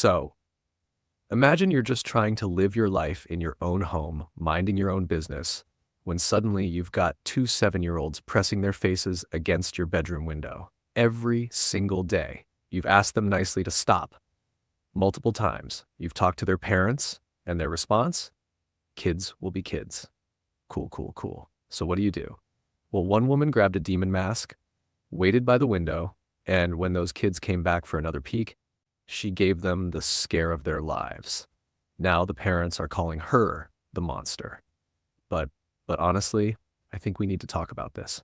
So, imagine you're just trying to live your life in your own home, minding your own business, when suddenly you've got two 7-year-olds pressing their faces against your bedroom window. Every single day, you've asked them nicely to stop. Multiple times, you've talked to their parents, and their response? Kids will be kids. Cool, cool, cool. So what do? Well, one woman grabbed a demon mask, waited by the window, and when those kids came back for another peek, she gave them the scare of their lives. Now the parents are calling her the monster. But honestly, I think we need to talk about this.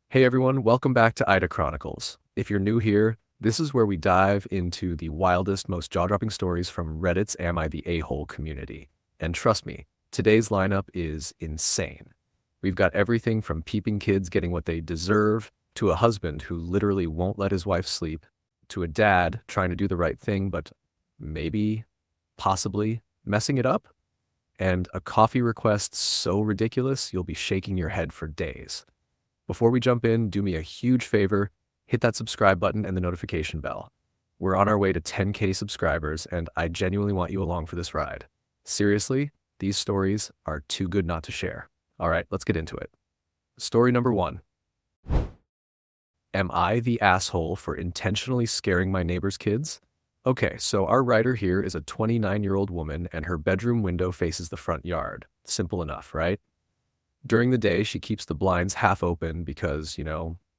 Hey everyone, welcome back to Ida Chronicles. If you're new here, this is where we dive into the wildest, most jaw-dropping stories from Reddit's Am I the A-hole community. And trust me, today's lineup is insane. We've got everything from peeping kids getting what they deserve, to a husband who literally won't let his wife sleep, to a dad trying to do the right thing but maybe, possibly, messing it up, and a coffee request so ridiculous you'll be shaking your head for days. Before we jump in, do me a huge favor, hit that subscribe button and the notification bell. We're on our way to 10K subscribers, and I genuinely want you along for this ride. Seriously, these stories are too good not to share. All right, let's get into it. Story number 1. Am I the asshole for intentionally scaring my neighbor's kids? Okay, so our writer here is a 29-year-old woman and her bedroom window faces the front yard. Simple enough, right? During the day, she keeps the blinds half open because,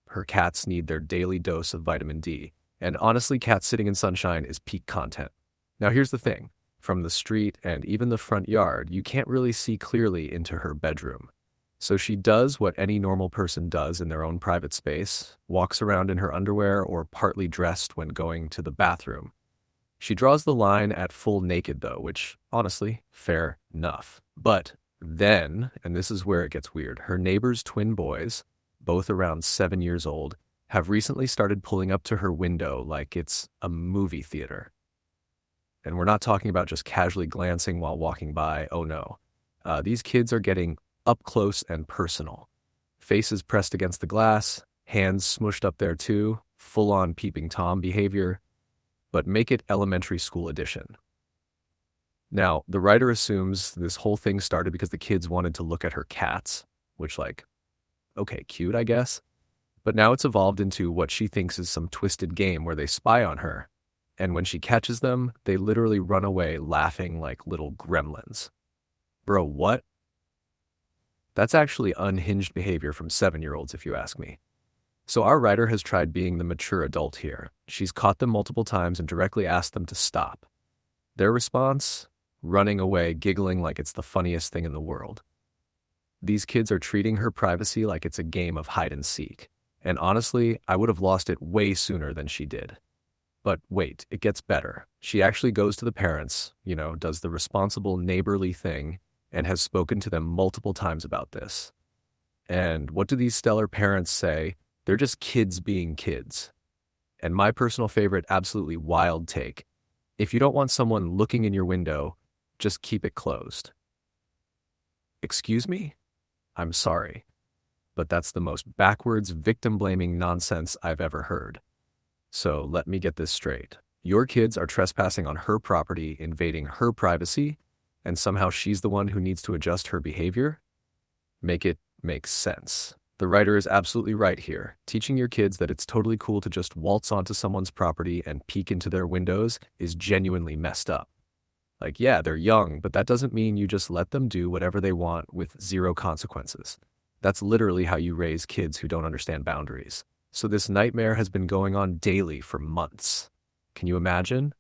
her cats need their daily dose of vitamin D. And honestly, cats sitting in sunshine is peak content. Now here's the thing. From the street and even the front yard, you can't really see clearly into her bedroom. So she does what any normal person does in their own private space, walks around in her underwear or partly dressed when going to the bathroom. She draws the line at full naked though, which, honestly, fair enough. But then, and this is where it gets weird, her neighbor's twin boys, both around 7 years old, have recently started pulling up to her window like it's a movie theater. And we're not talking about just casually glancing while walking by, oh no. These kids are getting up close and personal. Faces pressed against the glass, hands smushed up there too, full-on peeping Tom behavior, but make it elementary school edition. Now, the writer assumes this whole thing started because the kids wanted to look at her cats, which okay, cute, I guess. But now it's evolved into what she thinks is some twisted game where they spy on her. And when she catches them, they literally run away laughing like little gremlins. Bro, what? That's actually unhinged behavior from 7-year-olds, if you ask me. So our writer has tried being the mature adult here. She's caught them multiple times and directly asked them to stop. Their response? Running away, giggling like it's the funniest thing in the world. These kids are treating her privacy like it's a game of hide and seek. And honestly, I would have lost it way sooner than she did. But wait, it gets better. She actually goes to the parents, does the responsible neighborly thing, and has spoken to them multiple times about this. And what do these stellar parents say? They're just kids being kids. And my personal favorite, absolutely wild take. If you don't want someone looking in your window, just keep it closed. Excuse me? I'm sorry. But that's the most backwards, victim-blaming nonsense I've ever heard. So let me get this straight. Your kids are trespassing on her property, invading her privacy, and somehow she's the one who needs to adjust her behavior? Make it make sense. The writer is absolutely right here. Teaching your kids that it's totally cool to just waltz onto someone's property and peek into their windows is genuinely messed up. Yeah, they're young, but that doesn't mean you just let them do whatever they want with zero consequences. That's literally how you raise kids who don't understand boundaries. So this nightmare has been going on daily for months. Can you imagine?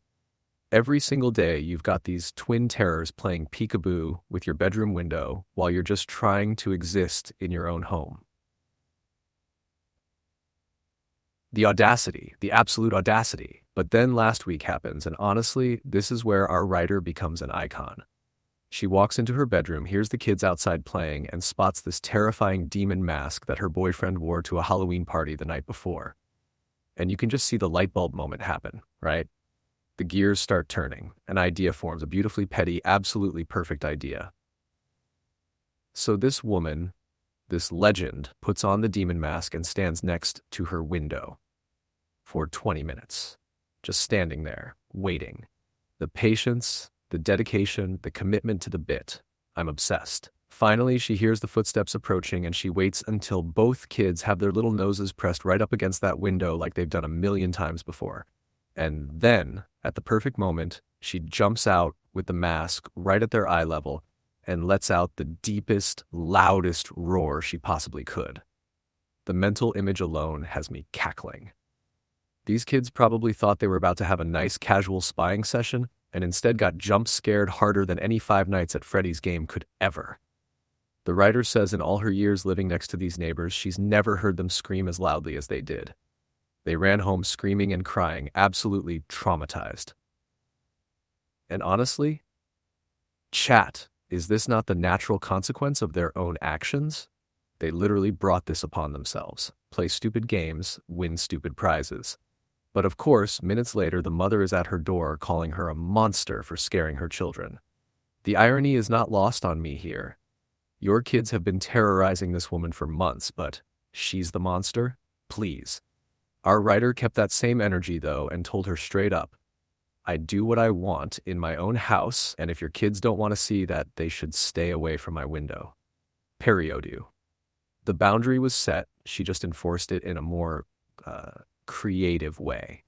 Every single day, you've got these twin terrors playing peekaboo with your bedroom window while you're just trying to exist in your own home. The audacity, the absolute audacity. But then last week happens, and honestly, this is where our writer becomes an icon. She walks into her bedroom, hears the kids outside playing, and spots this terrifying demon mask that her boyfriend wore to a Halloween party the night before. And you can just see the light bulb moment happen, right? The gears start turning. An idea forms, a beautifully petty, absolutely perfect idea. So this woman, this legend, puts on the demon mask and stands next to her window for 20 minutes. Just standing there, waiting. The patience, the dedication, the commitment to the bit. I'm obsessed. Finally, she hears the footsteps approaching and she waits until both kids have their little noses pressed right up against that window like they've done a million times before. And then, at the perfect moment, she jumps out with the mask right at their eye level and lets out the deepest, loudest roar she possibly could. The mental image alone has me cackling. These kids probably thought they were about to have a nice casual spying session and instead got jump scared harder than any Five Nights at Freddy's game could ever. The writer says in all her years living next to these neighbors, she's never heard them scream as loudly as they did. They ran home screaming and crying, absolutely traumatized. And honestly, chat, is this not the natural consequence of their own actions? They literally brought this upon themselves. Play stupid games, win stupid prizes. But of course, minutes later, the mother is at her door calling her a monster for scaring her children. The irony is not lost on me here. Your kids have been terrorizing this woman for months, but she's the monster? Please. Our writer kept that same energy, though, and told her straight up, I do what I want in my own house, and if your kids don't want to see that, they should stay away from my window. Periodu. The boundary was set, she just enforced it in a more creative way.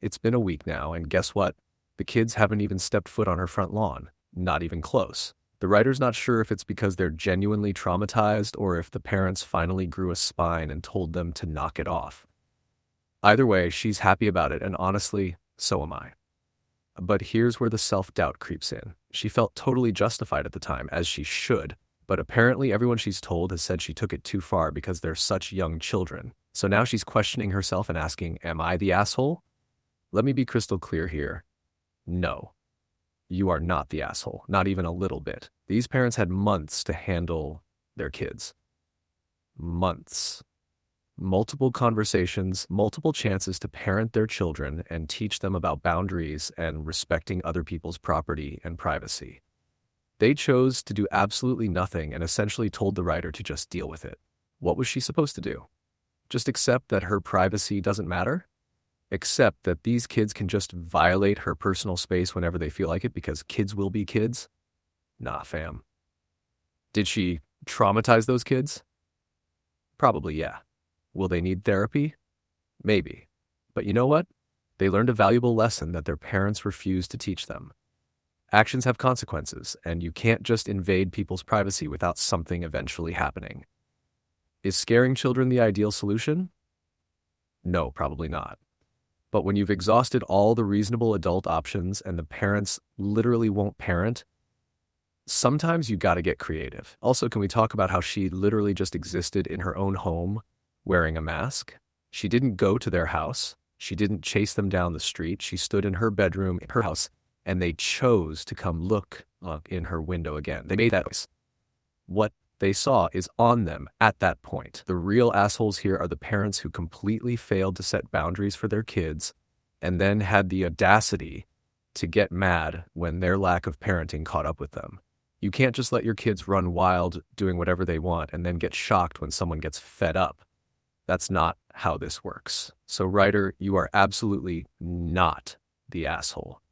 It's been a week now, and guess what? The kids haven't even stepped foot on her front lawn. Not even close. The writer's not sure if it's because they're genuinely traumatized or if the parents finally grew a spine and told them to knock it off. Either way, she's happy about it, and honestly, so am I. But here's where the self-doubt creeps in. She felt totally justified at the time, as she should, but apparently everyone she's told has said she took it too far because they're such young children. So now she's questioning herself and asking, am I the asshole? Let me be crystal clear here. No. You are not the asshole, not even a little bit. These parents had months to handle their kids. Months. Multiple conversations, multiple chances to parent their children and teach them about boundaries and respecting other people's property and privacy. They chose to do absolutely nothing and essentially told the writer to just deal with it. What was she supposed to do? Just accept that her privacy doesn't matter? Accept that these kids can just violate her personal space whenever they feel like it because kids will be kids? Nah, fam. Did she traumatize those kids? Probably, yeah. Will they need therapy? Maybe. But you know what? They learned a valuable lesson that their parents refused to teach them. Actions have consequences, and you can't just invade people's privacy without something eventually happening. Is scaring children the ideal solution? No, probably not. But when you've exhausted all the reasonable adult options and the parents literally won't parent, sometimes you gotta get creative. Also, can we talk about how she literally just existed in her own home wearing a mask? She didn't go to their house. She didn't chase them down the street. She stood in her bedroom, in her house, and they chose to come look in her window again. They made that choice. What they saw is on them at that point. The real assholes here are the parents who completely failed to set boundaries for their kids and then had the audacity to get mad when their lack of parenting caught up with them. You can't just let your kids run wild doing whatever they want and then get shocked when someone gets fed up. That's not how this works. So, writer, you are absolutely not the asshole.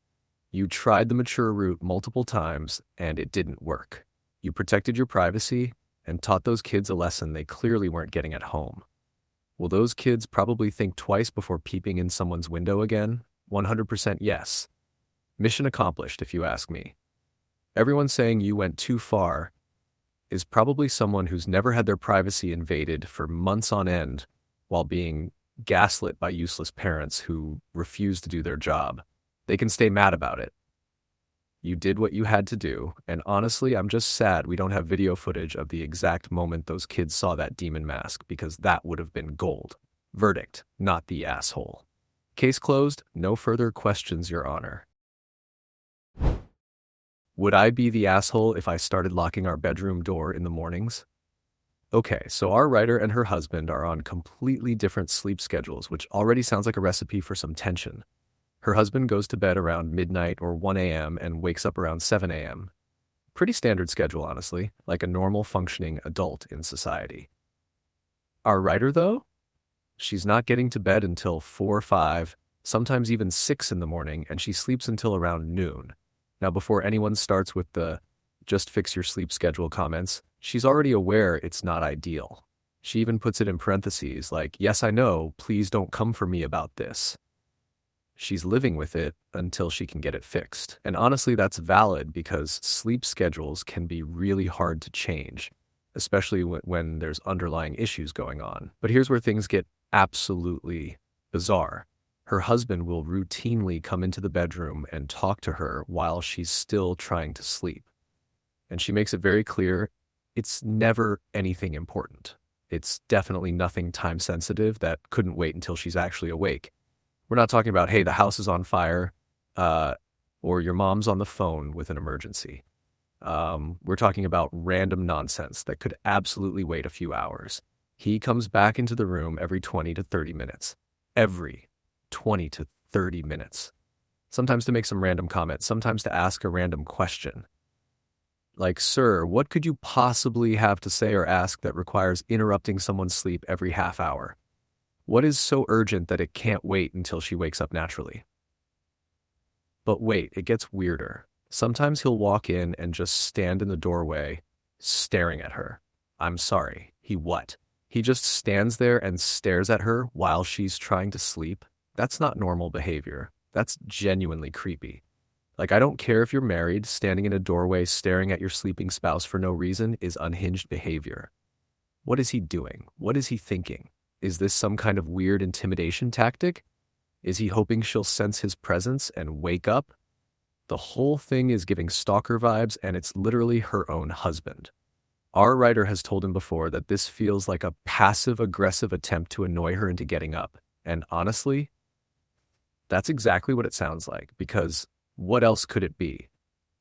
You tried the mature route multiple times and it didn't work. You protected your privacy and taught those kids a lesson they clearly weren't getting at home. Will those kids probably think twice before peeping in someone's window again? 100% yes. Mission accomplished, if you ask me. Everyone saying you went too far is probably someone who's never had their privacy invaded for months on end while being gaslit by useless parents who refuse to do their job. They can stay mad about it. You did what you had to do, and honestly, I'm just sad we don't have video footage of the exact moment those kids saw that demon mask, because that would have been gold. Verdict, not the asshole. Case closed, no further questions, Your Honor. Would I be the asshole if I started locking our bedroom door in the mornings? Okay, so our writer and her husband are on completely different sleep schedules, which already sounds like a recipe for some tension. Her husband goes to bed around midnight or 1 a.m. and wakes up around 7 a.m. Pretty standard schedule, honestly, like a normal functioning adult in society. Our writer, though? She's not getting to bed until 4 or 5, sometimes even 6 in the morning, and she sleeps until around noon. Now, before anyone starts with the "just fix your sleep schedule" comments, she's already aware it's not ideal. She even puts it in parentheses like, "Yes, I know, please don't come for me about this." She's living with it until she can get it fixed. And honestly, that's valid because sleep schedules can be really hard to change, especially when there's underlying issues going on. But here's where things get absolutely bizarre. Her husband will routinely come into the bedroom and talk to her while she's still trying to sleep. And she makes it very clear it's never anything important. It's definitely nothing time sensitive that couldn't wait until she's actually awake. We're not talking about, hey, the house is on fire, or your mom's on the phone with an emergency. We're talking about random nonsense that could absolutely wait a few hours. He comes back into the room every 20 to 30 minutes. Every 20 to 30 minutes. Sometimes to make some random comment, sometimes to ask a random question. Like, "Sir, what could you possibly have to say or ask that requires interrupting someone's sleep every half hour? What is so urgent that it can't wait until she wakes up naturally?" But wait, it gets weirder. Sometimes he'll walk in and just stand in the doorway, staring at her. I'm sorry, he what? He just stands there and stares at her while she's trying to sleep? That's not normal behavior. That's genuinely creepy. Like, I don't care if you're married, standing in a doorway staring at your sleeping spouse for no reason is unhinged behavior. What is he doing? What is he thinking? Is this some kind of weird intimidation tactic? Is he hoping she'll sense his presence and wake up? The whole thing is giving stalker vibes, and it's literally her own husband. Our writer has told him before that this feels like a passive-aggressive attempt to annoy her into getting up. And honestly, that's exactly what it sounds like, because what else could it be?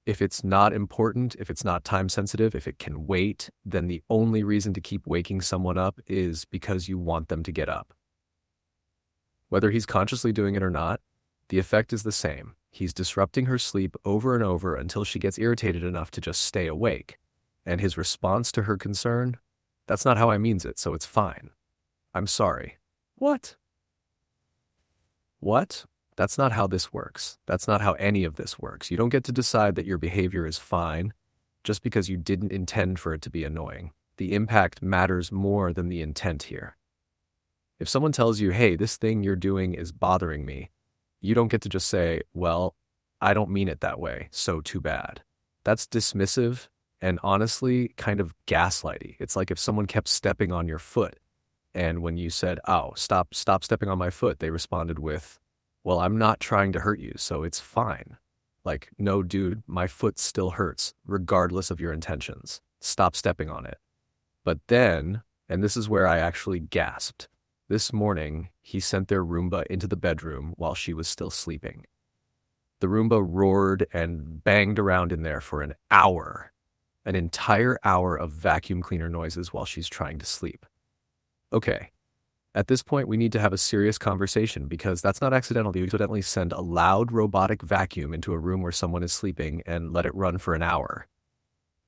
If it's not important, if it's not time sensitive, if it can wait, then the only reason to keep waking someone up is because you want them to get up. Whether he's consciously doing it or not, the effect is the same. He's disrupting her sleep over and over until she gets irritated enough to just stay awake. And his response to her concern, "That's not how I means it, so it's fine. I'm sorry." What? What? That's not how this works. That's not how any of this works. You don't get to decide that your behavior is fine just because you didn't intend for it to be annoying. The impact matters more than the intent here. If someone tells you, "Hey, this thing you're doing is bothering me," you don't get to just say, "Well, I don't mean it that way, so too bad." That's dismissive and honestly kind of gaslighty. It's like if someone kept stepping on your foot, and when you said, "Oh, stop stepping on my foot," they responded with, "Well, I'm not trying to hurt you, so it's fine." Like, no, dude, my foot still hurts, regardless of your intentions. Stop stepping on it. But then, and this is where I actually gasped, this morning, he sent their Roomba into the bedroom while she was still sleeping. The Roomba roared and banged around in there for an hour. An entire hour of vacuum cleaner noises while she's trying to sleep. Okay. At this point, we need to have a serious conversation because that's not accidental. You accidentally send a loud robotic vacuum into a room where someone is sleeping and let it run for an hour.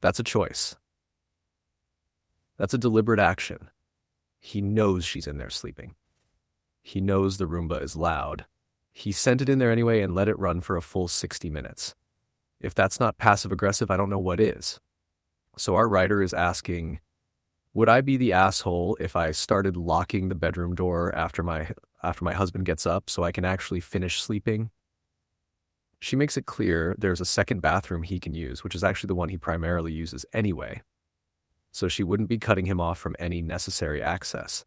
That's a choice. That's a deliberate action. He knows she's in there sleeping. He knows the Roomba is loud. He sent it in there anyway and let it run for a full 60 minutes. If that's not passive-aggressive, I don't know what is. So our writer is asking, would I be the asshole if I started locking the bedroom door after my husband gets up so I can actually finish sleeping? She makes it clear there's a second bathroom he can use, which is actually the one he primarily uses anyway. So she wouldn't be cutting him off from any necessary access.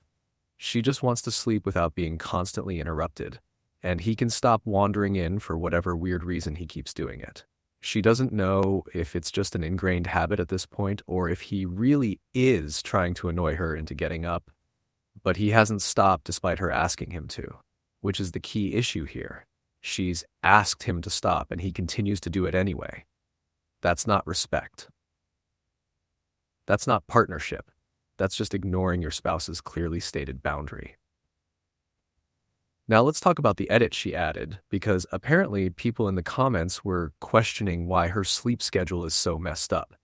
She just wants to sleep without being constantly interrupted, and he can stop wandering in for whatever weird reason he keeps doing it. She doesn't know if it's just an ingrained habit at this point or if he really is trying to annoy her into getting up, but he hasn't stopped despite her asking him to, which is the key issue here. She's asked him to stop and he continues to do it anyway. That's not respect. That's not partnership. That's just ignoring your spouse's clearly stated boundary. Now let's talk about the edit she added, because apparently people in the comments were questioning why her sleep schedule is so messed up.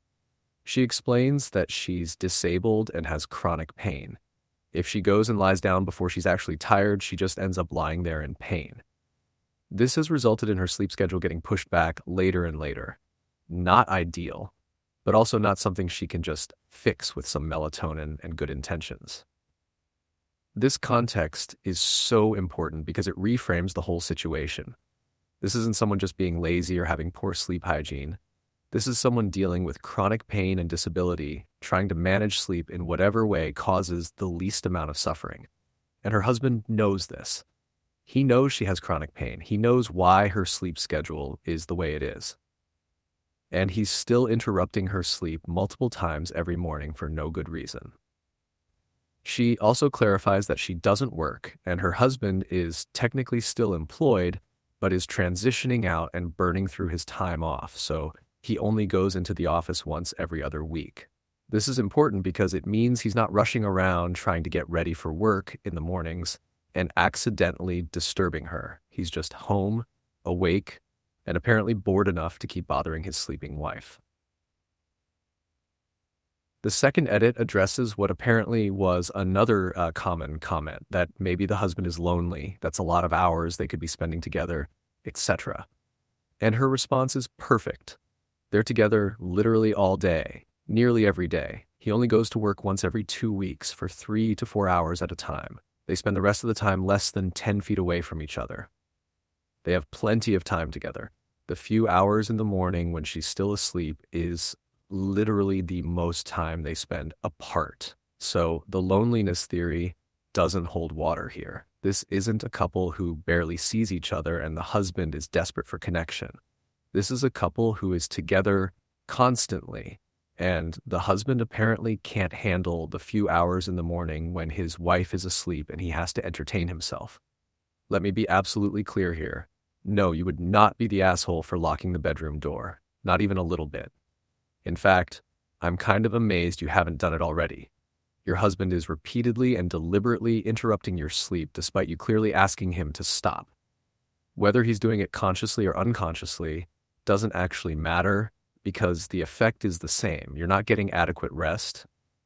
She explains that she's disabled and has chronic pain. If she goes and lies down before she's actually tired, she just ends up lying there in pain. This has resulted in her sleep schedule getting pushed back later and later. Not ideal, but also not something she can just fix with some melatonin and good intentions. This context is so important because it reframes the whole situation. This isn't someone just being lazy or having poor sleep hygiene. This is someone dealing with chronic pain and disability, trying to manage sleep in whatever way causes the least amount of suffering. And her husband knows this. He knows she has chronic pain. He knows why her sleep schedule is the way it is. And he's still interrupting her sleep multiple times every morning for no good reason. She also clarifies that she doesn't work, and her husband is technically still employed, but is transitioning out and burning through his time off, so he only goes into the office once every other week. This is important because it means he's not rushing around trying to get ready for work in the mornings and accidentally disturbing her. He's just home, awake, and apparently bored enough to keep bothering his sleeping wife. The second edit addresses what apparently was another common comment, that maybe the husband is lonely, that's a lot of hours they could be spending together, etc. And her response is perfect. They're together literally all day, nearly every day. He only goes to work once every 2 weeks for 3 to 4 hours at a time. They spend the rest of the time less than 10 feet away from each other. They have plenty of time together. The few hours in the morning when she's still asleep is literally the most time they spend apart. So the loneliness theory doesn't hold water here. This isn't a couple who barely sees each other and the husband is desperate for connection. This is a couple who is together constantly, and the husband apparently can't handle the few hours in the morning when his wife is asleep and he has to entertain himself. Let me be absolutely clear here. No, you would not be the asshole for locking the bedroom door. Not even a little bit. In fact, I'm kind of amazed you haven't done it already. Your husband is repeatedly and deliberately interrupting your sleep despite you clearly asking him to stop. Whether he's doing it consciously or unconsciously doesn't actually matter because the effect is the same. You're not getting adequate rest.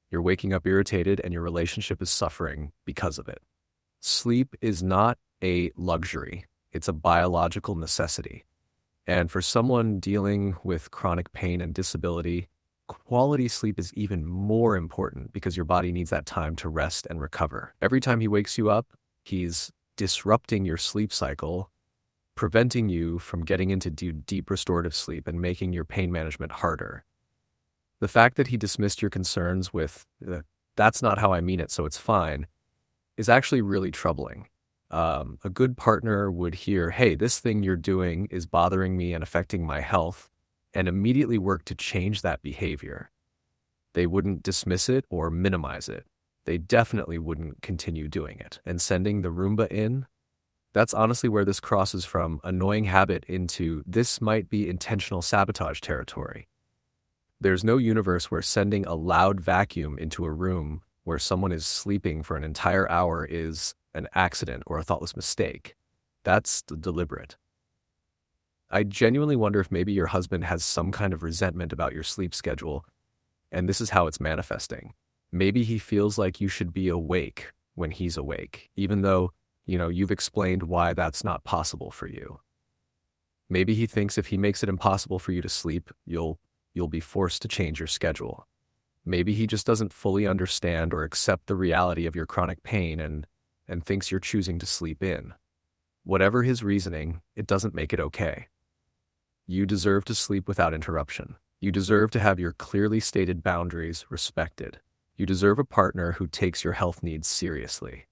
You're waking up irritated and your relationship is suffering because of it. Sleep is not a luxury. It's a biological necessity. And for someone dealing with chronic pain and disability, quality sleep is even more important because your body needs that time to rest and recover. Every time he wakes you up, he's disrupting your sleep cycle, preventing you from getting into deep restorative sleep and making your pain management harder. The fact that he dismissed your concerns with, that's not how I mean it, so it's fine, is actually really troubling. A good partner would hear, hey, this thing you're doing is bothering me and affecting my health, and immediately work to change that behavior. They wouldn't dismiss it or minimize it. They definitely wouldn't continue doing it. And sending the Roomba in, that's honestly where this crosses from annoying habit into this might be intentional sabotage territory. There's no universe where sending a loud vacuum into a room where someone is sleeping for an entire hour is an accident or a thoughtless mistake. That's deliberate. I genuinely wonder if maybe your husband has some kind of resentment about your sleep schedule, and this is how it's manifesting. Maybe he feels like you should be awake when he's awake, even though, you've explained why that's not possible for you. Maybe he thinks if he makes it impossible for you to sleep, you'll be forced to change your schedule. Maybe he just doesn't fully understand or accept the reality of your chronic pain and thinks you're choosing to sleep in. Whatever his reasoning, it doesn't make it okay. You deserve to sleep without interruption. You deserve to have your clearly stated boundaries respected. You deserve a partner who takes your health needs seriously.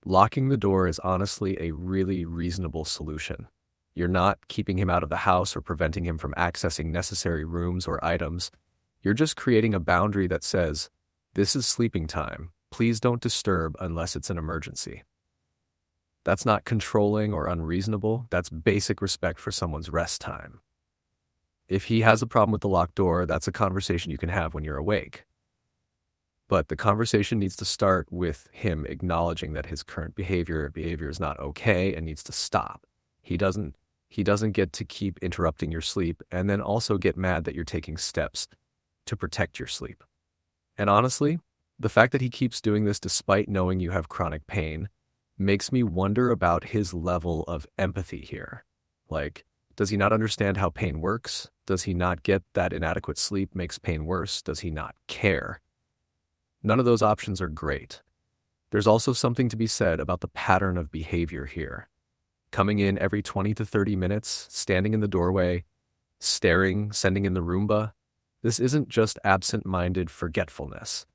Locking the door is honestly a really reasonable solution. You're not keeping him out of the house or preventing him from accessing necessary rooms or items. You're just creating a boundary that says, this is sleeping time. Please don't disturb unless it's an emergency. That's not controlling or unreasonable. That's basic respect for someone's rest time. If he has a problem with the locked door, that's a conversation you can have when you're awake. But the conversation needs to start with him acknowledging that his current behavior is not okay and needs to stop. He doesn't get to keep interrupting your sleep and then also get mad that you're taking steps to protect your sleep. And honestly, the fact that he keeps doing this despite knowing you have chronic pain makes me wonder about his level of empathy here. Like, does he not understand how pain works? Does he not get that inadequate sleep makes pain worse? Does he not care? None of those options are great. There's also something to be said about the pattern of behavior here. Coming in every 20 to 30 minutes, standing in the doorway, staring, sending in the Roomba. This isn't just absent-minded forgetfulness.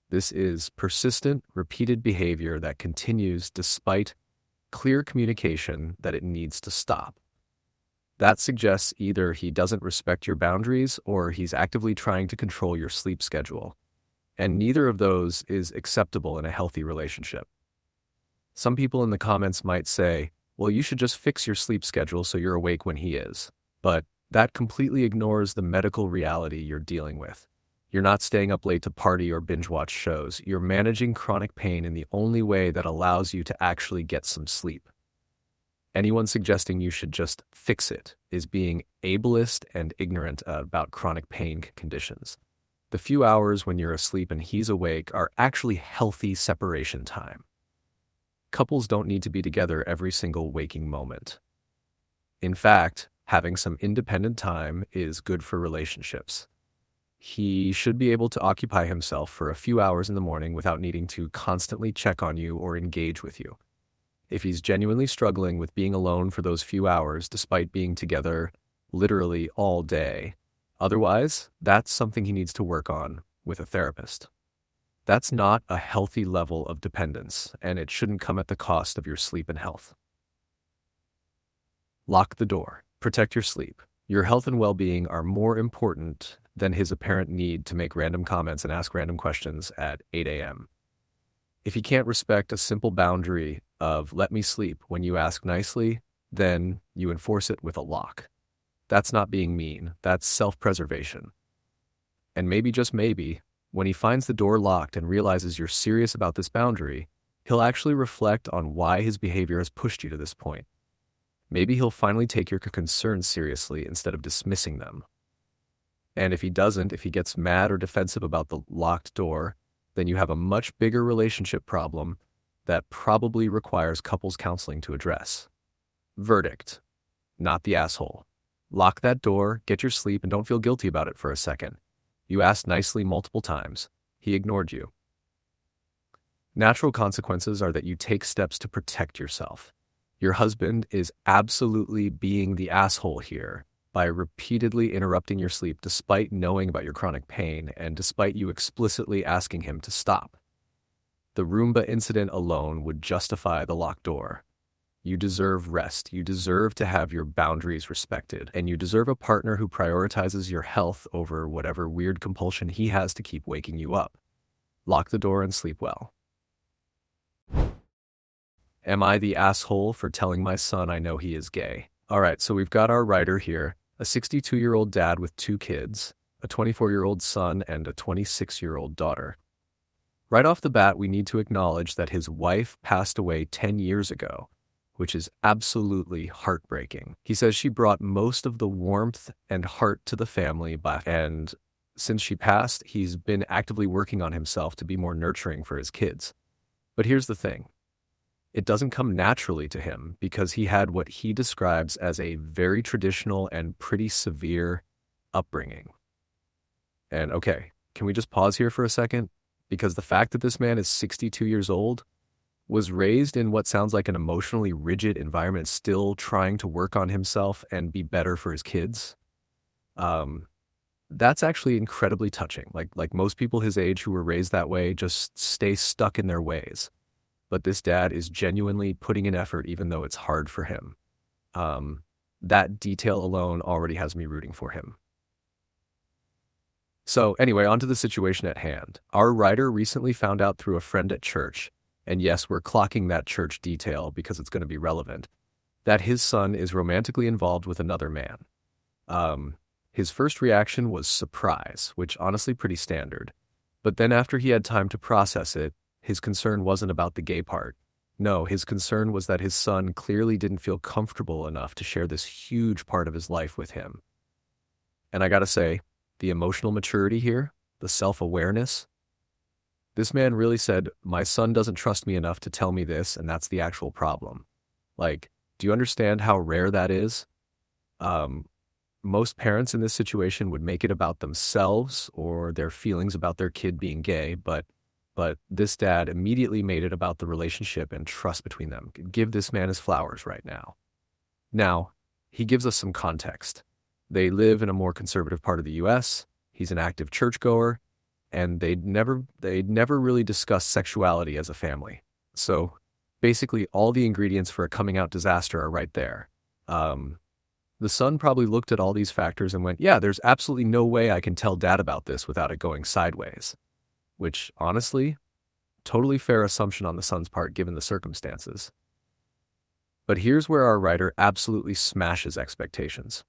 This is persistent, repeated behavior that continues despite clear communication that it needs to stop. That suggests either he doesn't respect your boundaries or he's actively trying to control your sleep schedule. And neither of those is acceptable in a healthy relationship. Some people in the comments might say, well, you should just fix your sleep schedule so you're awake when he is. But that completely ignores the medical reality you're dealing with. You're not staying up late to party or binge watch shows. You're managing chronic pain in the only way that allows you to actually get some sleep. Anyone suggesting you should just fix it is being ableist and ignorant about chronic pain conditions. The few hours when you're asleep and he's awake are actually healthy separation time. Couples don't need to be together every single waking moment. In fact, having some independent time is good for relationships. He should be able to occupy himself for a few hours in the morning without needing to constantly check on you or engage with you. If he's genuinely struggling with being alone for those few hours despite being together literally all day, otherwise, that's something he needs to work on with a therapist. That's not a healthy level of dependence, and it shouldn't come at the cost of your sleep and health. Lock the door. Protect your sleep. Your health and well-being are more important than his apparent need to make random comments and ask random questions at 8 a.m. If he can't respect a simple boundary of let me sleep when you ask nicely, then you enforce it with a lock. That's not being mean. That's self-preservation. And maybe, just maybe, when he finds the door locked and realizes you're serious about this boundary, he'll actually reflect on why his behavior has pushed you to this point. Maybe he'll finally take your concerns seriously instead of dismissing them. And if he doesn't, if he gets mad or defensive about the locked door, then you have a much bigger relationship problem that probably requires couples counseling to address. Verdict: not the asshole. Lock that door, get your sleep, and don't feel guilty about it for a second. You asked nicely multiple times. He ignored you. Natural consequences are that you take steps to protect yourself. Your husband is absolutely being the asshole here by repeatedly interrupting your sleep despite knowing about your chronic pain and despite you explicitly asking him to stop. The Roomba incident alone would justify the locked door. You deserve rest, you deserve to have your boundaries respected, and you deserve a partner who prioritizes your health over whatever weird compulsion he has to keep waking you up. Lock the door and sleep well. Am I the asshole for telling my son I know he is gay? All right, so we've got our writer here, a 62-year-old dad with 2 kids, a 24-year-old son and a 26-year-old daughter. Right off the bat, we need to acknowledge that his wife passed away 10 years ago, which is absolutely heartbreaking. He says she brought most of the warmth and heart to the family, and since she passed, he's been actively working on himself to be more nurturing for his kids. But here's the thing. It doesn't come naturally to him because he had what he describes as a very traditional and pretty severe upbringing. And okay, can we just pause here for a second? Because the fact that this man is 62 years old, was raised in what sounds like an emotionally rigid environment, still trying to work on himself and be better for his kids, that's actually incredibly touching. Like most people his age who were raised that way just stay stuck in their ways. But this dad is genuinely putting in effort even though it's hard for him. That detail alone already has me rooting for him. So anyway, on to the situation at hand. Our writer recently found out through a friend at church, and yes, we're clocking that church detail because it's going to be relevant, that his son is romantically involved with another man. His first reaction was surprise, which honestly pretty standard. But then after he had time to process it, his concern wasn't about the gay part. No, his concern was that his son clearly didn't feel comfortable enough to share this huge part of his life with him. And I gotta say, the emotional maturity here, the self-awareness, This man really said, my son doesn't trust me enough to tell me this, and that's the actual problem. Like, do you understand how rare that is? Um, Most parents in this situation would make it about themselves or their feelings about their kid being gay, but this dad immediately made it about the relationship and trust between them. Give this man his flowers right now. Now, he gives us some context. They live in a more conservative part of the US. He's an active churchgoer, and they'd never really discussed sexuality as a family. So basically all the ingredients for a coming out disaster are right there. The son probably looked at all these factors and went, yeah, there's absolutely no way I can tell dad about this without it going sideways. Which, honestly, totally fair assumption on the son's part given the circumstances. But here's where our writer absolutely smashes expectations.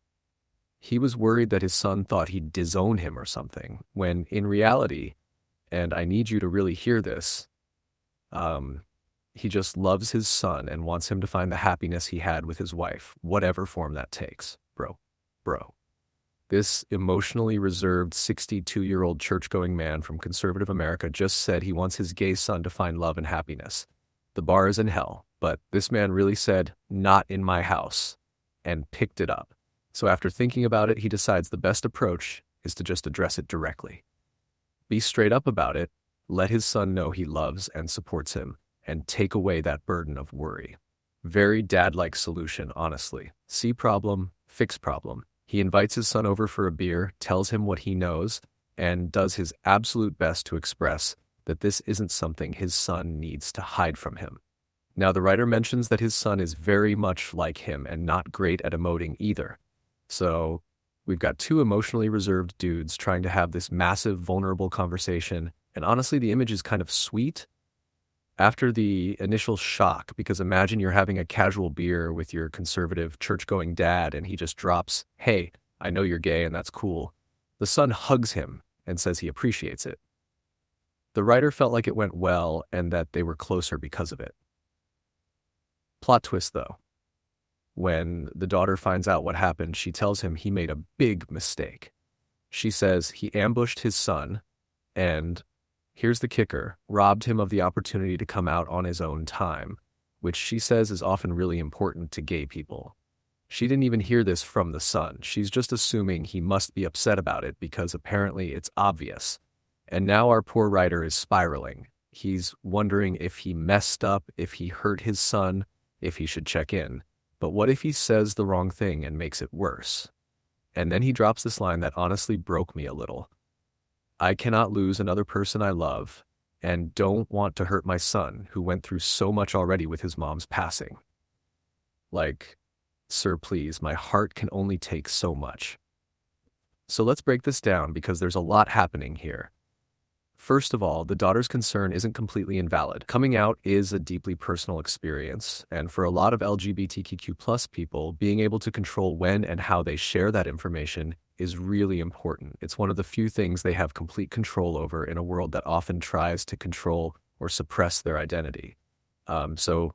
He was worried that his son thought he'd disown him or something, when in reality, and I need you to really hear this, he just loves his son and wants him to find the happiness he had with his wife, whatever form that takes. Bro. This emotionally reserved 62-year-old church-going man from conservative America just said he wants his gay son to find love and happiness. The bar is in hell, but this man really said, not in my house, and picked it up. So after thinking about it, he decides the best approach is to just address it directly. Be straight up about it, let his son know he loves and supports him, and take away that burden of worry. Very dad-like solution, honestly. See problem, fix problem. He invites his son over for a beer, tells him what he knows, and does his absolute best to express that this isn't something his son needs to hide from him. Now, the writer mentions that his son is very much like him and not great at emoting either. So we've got two emotionally reserved dudes trying to have this massive, vulnerable conversation, and honestly, the image is kind of sweet. After the initial shock, because imagine you're having a casual beer with your conservative church-going dad and he just drops, hey, I know you're gay and that's cool. The son hugs him and says he appreciates it. The writer felt like it went well and that they were closer because of it. Plot twist though. When the daughter finds out what happened, she tells him he made a big mistake. She says he ambushed his son and, here's the kicker, robbed him of the opportunity to come out on his own time, which she says is often really important to gay people. She didn't even hear this from the son. She's just assuming he must be upset about it because apparently it's obvious. And now our poor writer is spiraling. He's wondering if he messed up, if he hurt his son, if he should check in. But what if he says the wrong thing and makes it worse? And then he drops this line that honestly broke me a little. I cannot lose another person I love and don't want to hurt my son who went through so much already with his mom's passing. Like, sir, please, my heart can only take so much. So let's break this down because there's a lot happening here. First of all, the daughter's concern isn't completely invalid. Coming out is a deeply personal experience, and for a lot of LGBTQ+ people, being able to control when and how they share that information is really important. It's one of the few things they have complete control over in a world that often tries to control or suppress their identity. So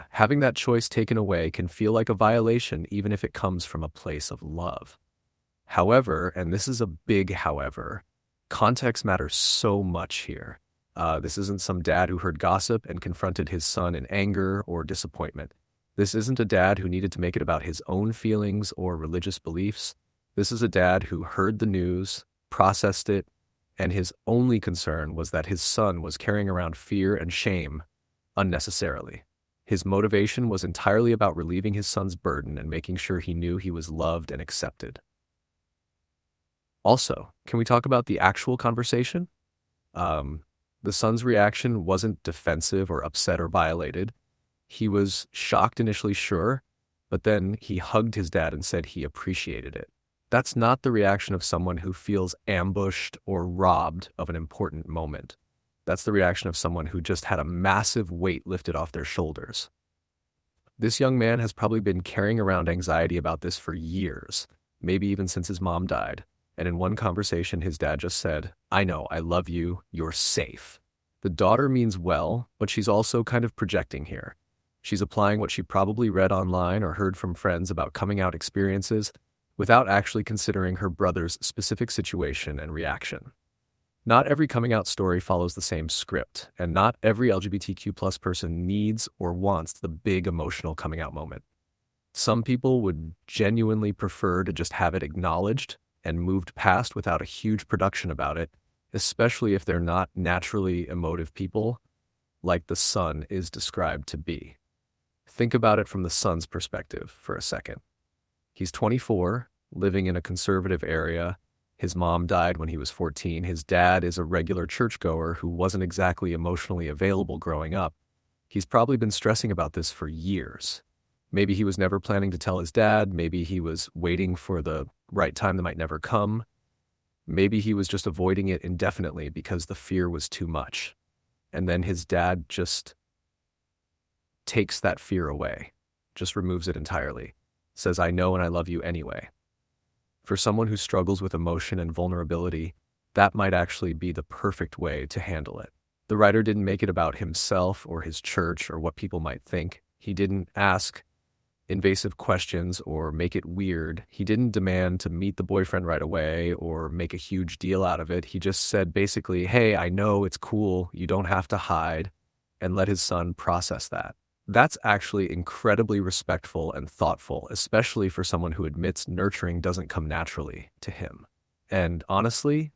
having that choice taken away can feel like a violation even if it comes from a place of love. However, and this is a big however, context matters so much here. This isn't some dad who heard gossip and confronted his son in anger or disappointment. This isn't a dad who needed to make it about his own feelings or religious beliefs. This is a dad who heard the news, processed it, and his only concern was that his son was carrying around fear and shame unnecessarily. His motivation was entirely about relieving his son's burden and making sure he knew he was loved and accepted. Also, can we talk about the actual conversation? The son's reaction wasn't defensive or upset or violated. He was shocked initially, sure, but then he hugged his dad and said he appreciated it. That's not the reaction of someone who feels ambushed or robbed of an important moment. That's the reaction of someone who just had a massive weight lifted off their shoulders. This young man has probably been carrying around anxiety about this for years, maybe even since his mom died. And in one conversation, his dad just said, I know, I love you, you're safe. The daughter means well, but she's also kind of projecting here. She's applying what she probably read online or heard from friends about coming out experiences without actually considering her brother's specific situation and reaction. Not every coming out story follows the same script, and not every LGBTQ plus person needs or wants the big emotional coming out moment. Some people would genuinely prefer to just have it acknowledged and moved past without a huge production about it, especially if they're not naturally emotive people like the son is described to be. Think about it from the son's perspective for a second. He's 24, living in a conservative area. His mom died when he was 14. His dad is a regular churchgoer who wasn't exactly emotionally available growing up. He's probably been stressing about this for years. Maybe he was never planning to tell his dad. Maybe he was waiting for the right time that might never come. Maybe he was just avoiding it indefinitely because the fear was too much. And then his dad just takes that fear away, just removes it entirely, says, "I know and I love you anyway." For someone who struggles with emotion and vulnerability, that might actually be the perfect way to handle it. The writer didn't make it about himself or his church or what people might think. He didn't ask invasive questions or make it weird. He didn't demand to meet the boyfriend right away or make a huge deal out of it. He just said basically, "Hey, I know it's cool. You don't have to hide," and let his son process that. That's actually incredibly respectful and thoughtful, especially for someone who admits nurturing doesn't come naturally to him. And honestly,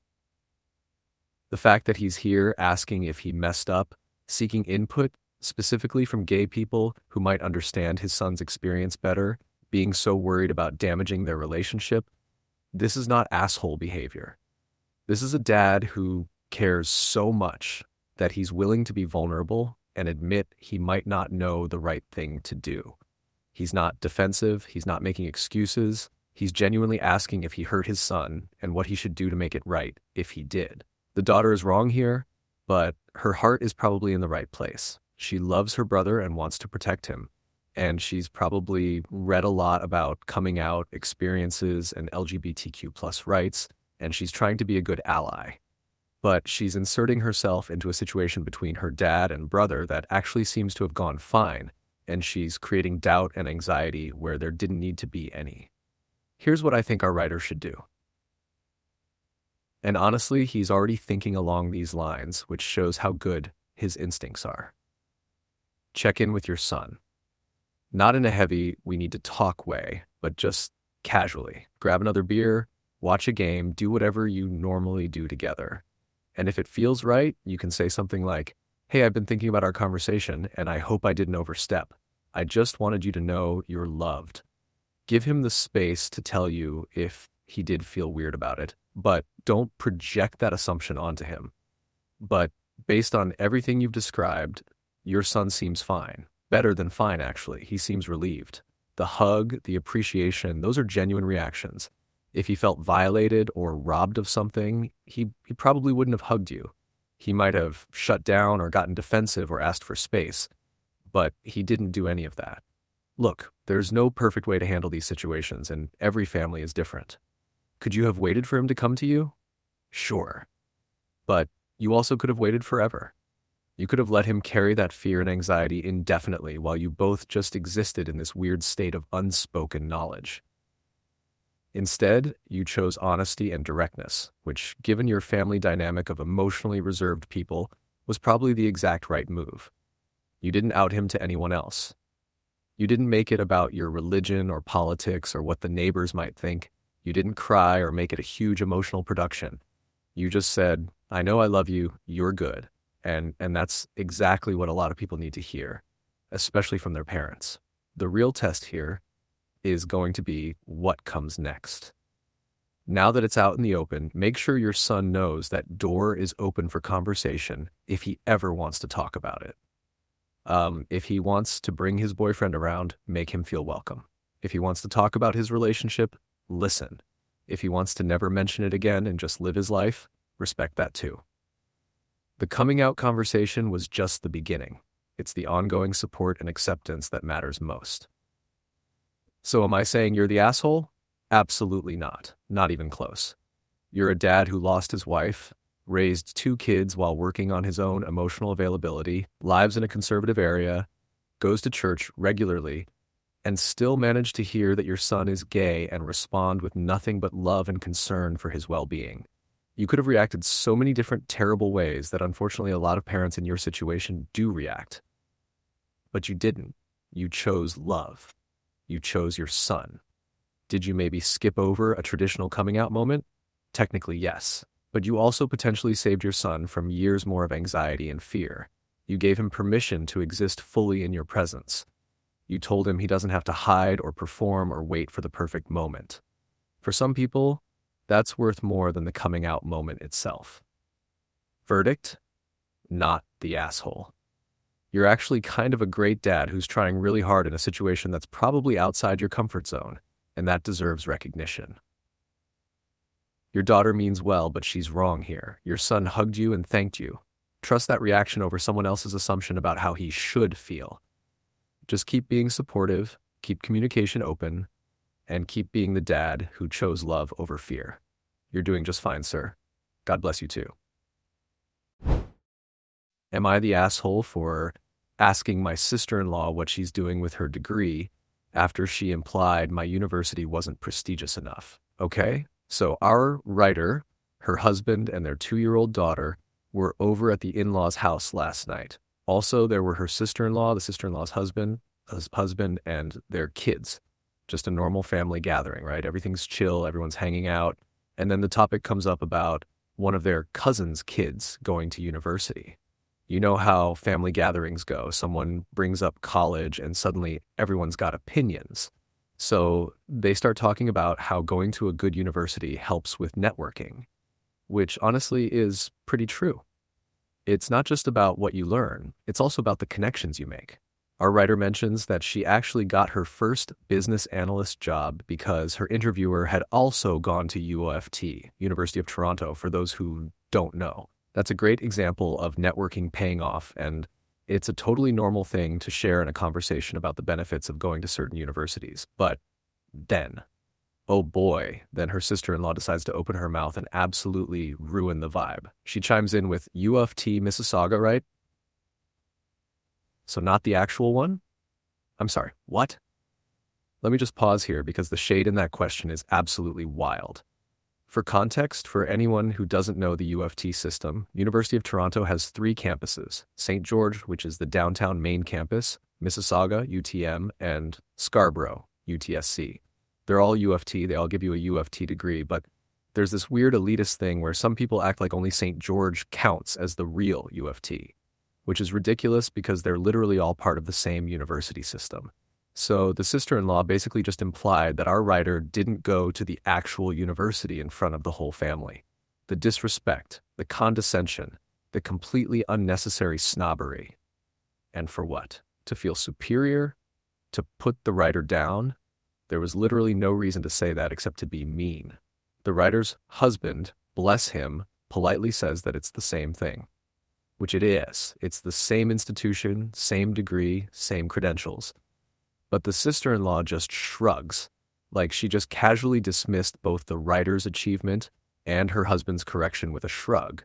the fact that he's here asking if he messed up, seeking input specifically from gay people who might understand his son's experience better, being so worried about damaging their relationship, this is not asshole behavior. This is a dad who cares so much that he's willing to be vulnerable and admit he might not know the right thing to do. He's not defensive, he's not making excuses, he's genuinely asking if he hurt his son and what he should do to make it right if he did. The daughter is wrong here, but her heart is probably in the right place. She loves her brother and wants to protect him, and she's probably read a lot about coming out experiences and LGBTQ plus rights, and she's trying to be a good ally. But she's inserting herself into a situation between her dad and brother that actually seems to have gone fine, and she's creating doubt and anxiety where there didn't need to be any. Here's what I think our writer should do. And honestly, he's already thinking along these lines, which shows how good his instincts are. Check in with your son. Not in a heavy, we need to talk way, but just casually. Grab another beer, watch a game, do whatever you normally do together. And if it feels right, you can say something like, "Hey, I've been thinking about our conversation, and I hope I didn't overstep. I just wanted you to know you're loved." Give him the space to tell you if he did feel weird about it, but don't project that assumption onto him. But based on everything you've described, your son seems fine. Better than fine, actually. He seems relieved. The hug, the appreciation, those are genuine reactions. If he felt violated or robbed of something, he probably wouldn't have hugged you. He might have shut down or gotten defensive or asked for space, but he didn't do any of that. Look, there's no perfect way to handle these situations, and every family is different. Could you have waited for him to come to you? Sure. But you also could have waited forever. You could have let him carry that fear and anxiety indefinitely while you both just existed in this weird state of unspoken knowledge. Instead, you chose honesty and directness, which, given your family dynamic of emotionally reserved people, was probably the exact right move. You didn't out him to anyone else. You didn't make it about your religion or politics or what the neighbors might think. You didn't cry or make it a huge emotional production. You just said, "I know I love you, you're good." And that's exactly what a lot of people need to hear, especially from their parents. The real test here is going to be what comes next. Now that it's out in the open, make sure your son knows that door is open for conversation if he ever wants to talk about it. If he wants to bring his boyfriend around, make him feel welcome. If he wants to talk about his relationship, listen. If he wants to never mention it again and just live his life, respect that too. The coming out conversation was just the beginning. It's the ongoing support and acceptance that matters most. So am I saying you're the asshole? Absolutely not. Not even close. You're a dad who lost his wife, raised 2 kids while working on his own emotional availability, lives in a conservative area, goes to church regularly, and still managed to hear that your son is gay and respond with nothing but love and concern for his well-being. You could have reacted so many different terrible ways that unfortunately a lot of parents in your situation do react. But you didn't. You chose love. You chose your son. Did you maybe skip over a traditional coming out moment? Technically, yes. But you also potentially saved your son from years more of anxiety and fear. You gave him permission to exist fully in your presence. You told him he doesn't have to hide or perform or wait for the perfect moment. For some people, that's worth more than the coming out moment itself. Verdict? Not the asshole. You're actually kind of a great dad who's trying really hard in a situation that's probably outside your comfort zone, and that deserves recognition. Your daughter means well, but she's wrong here. Your son hugged you and thanked you. Trust that reaction over someone else's assumption about how he should feel. Just keep being supportive, keep communication open, and keep being the dad who chose love over fear. You're doing just fine, sir. God bless you too. Am I the asshole for asking my sister-in-law what she's doing with her degree after she implied my university wasn't prestigious enough? Okay, so our writer, her husband, and their 2-year-old daughter were over at the in-laws' house last night. Also, there were her sister-in-law, the sister-in-law's husband, and their kids. Just a normal family gathering, right? Everything's chill, everyone's hanging out. And then the topic comes up about one of their cousin's kids going to university. You know how family gatherings go. Someone brings up college and suddenly everyone's got opinions. So they start talking about how going to a good university helps with networking, which honestly is pretty true. It's not just about what you learn, it's also about the connections you make. Our writer mentions that she actually got her first business analyst job because her interviewer had also gone to UOFT, University of Toronto, for those who don't know. That's a great example of networking paying off, and it's a totally normal thing to share in a conversation about the benefits of going to certain universities. But then, oh boy, then her sister-in-law decides to open her mouth and absolutely ruin the vibe. She chimes in with U of T Mississauga, right? So not the actual one? I'm sorry, what? Let me just pause here because the shade in that question is absolutely wild. For context, for anyone who doesn't know the U of T system, University of Toronto has 3 campuses: St. George, which is the downtown main campus, Mississauga, UTM, and Scarborough, UTSC. They're all U of T, they all give you a U of T degree, but there's this weird elitist thing where some people act like only St. George counts as the real U of T, which is ridiculous because they're literally all part of the same university system. So the sister-in-law basically just implied that our writer didn't go to the actual university in front of the whole family. The disrespect, the condescension, the completely unnecessary snobbery. And for what? To feel superior? To put the writer down? There was literally no reason to say that except to be mean. The writer's husband, bless him, politely says that it's the same thing. Which it is. It's the same institution, same degree, same credentials. But the sister-in-law just shrugs, like she just casually dismissed both the writer's achievement and her husband's correction with a shrug.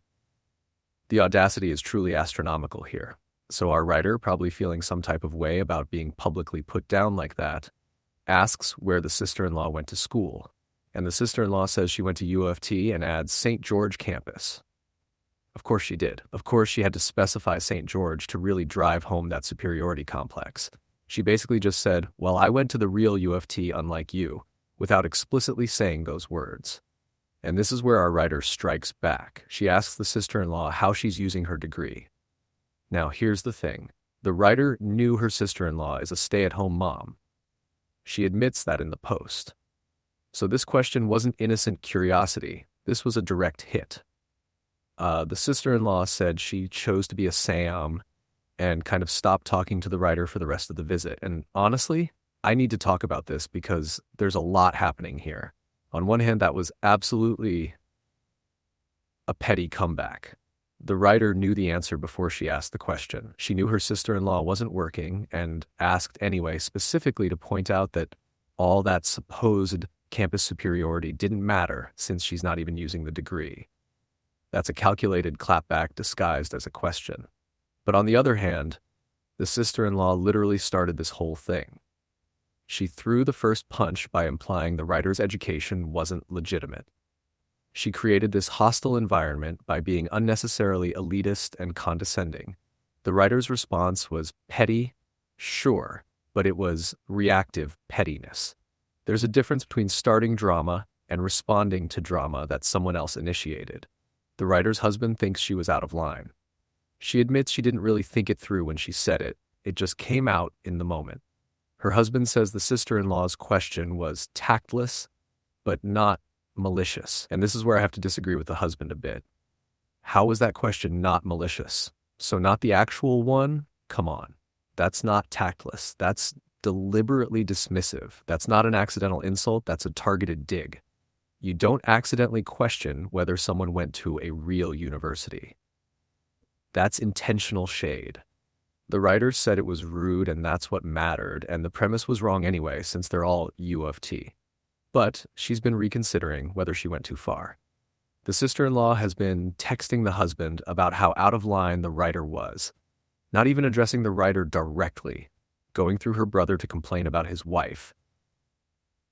The audacity is truly astronomical here. So our writer, probably feeling some type of way about being publicly put down like that, asks where the sister-in-law went to school. And the sister-in-law says she went to U of T and adds St. George campus. Of course she did. Of course she had to specify St. George to really drive home that superiority complex. She basically just said, well, I went to the real U of T unlike you, without explicitly saying those words. And this is where our writer strikes back. She asks the sister-in-law how she's using her degree. Now, here's the thing. The writer knew her sister-in-law is a stay-at-home mom. She admits that in the post. So this question wasn't innocent curiosity. This was a direct hit. The sister-in-law said she chose to be a Sam and kind of stopped talking to the writer for the rest of the visit. And honestly, I need to talk about this because there's a lot happening here. On one hand, that was absolutely a petty comeback. The writer knew the answer before she asked the question. She knew her sister-in-law wasn't working and asked anyway, specifically to point out that all that supposed campus superiority didn't matter since she's not even using the degree. That's a calculated clapback disguised as a question. But on the other hand, the sister-in-law literally started this whole thing. She threw the first punch by implying the writer's education wasn't legitimate. She created this hostile environment by being unnecessarily elitist and condescending. The writer's response was petty, sure, but it was reactive pettiness. There's a difference between starting drama and responding to drama that someone else initiated. The writer's husband thinks she was out of line. She admits she didn't really think it through when she said it. It just came out in the moment. Her husband says the sister-in-law's question was tactless, but not malicious. And this is where I have to disagree with the husband a bit. How was that question not malicious? So not the actual one? Come on. That's not tactless. That's deliberately dismissive. That's not an accidental insult. That's a targeted dig. You don't accidentally question whether someone went to a real university. That's intentional shade. The writer said it was rude and that's what mattered, and the premise was wrong anyway since they're all U of T. But she's been reconsidering whether she went too far. The sister-in-law has been texting the husband about how out of line the writer was, not even addressing the writer directly, going through her brother to complain about his wife.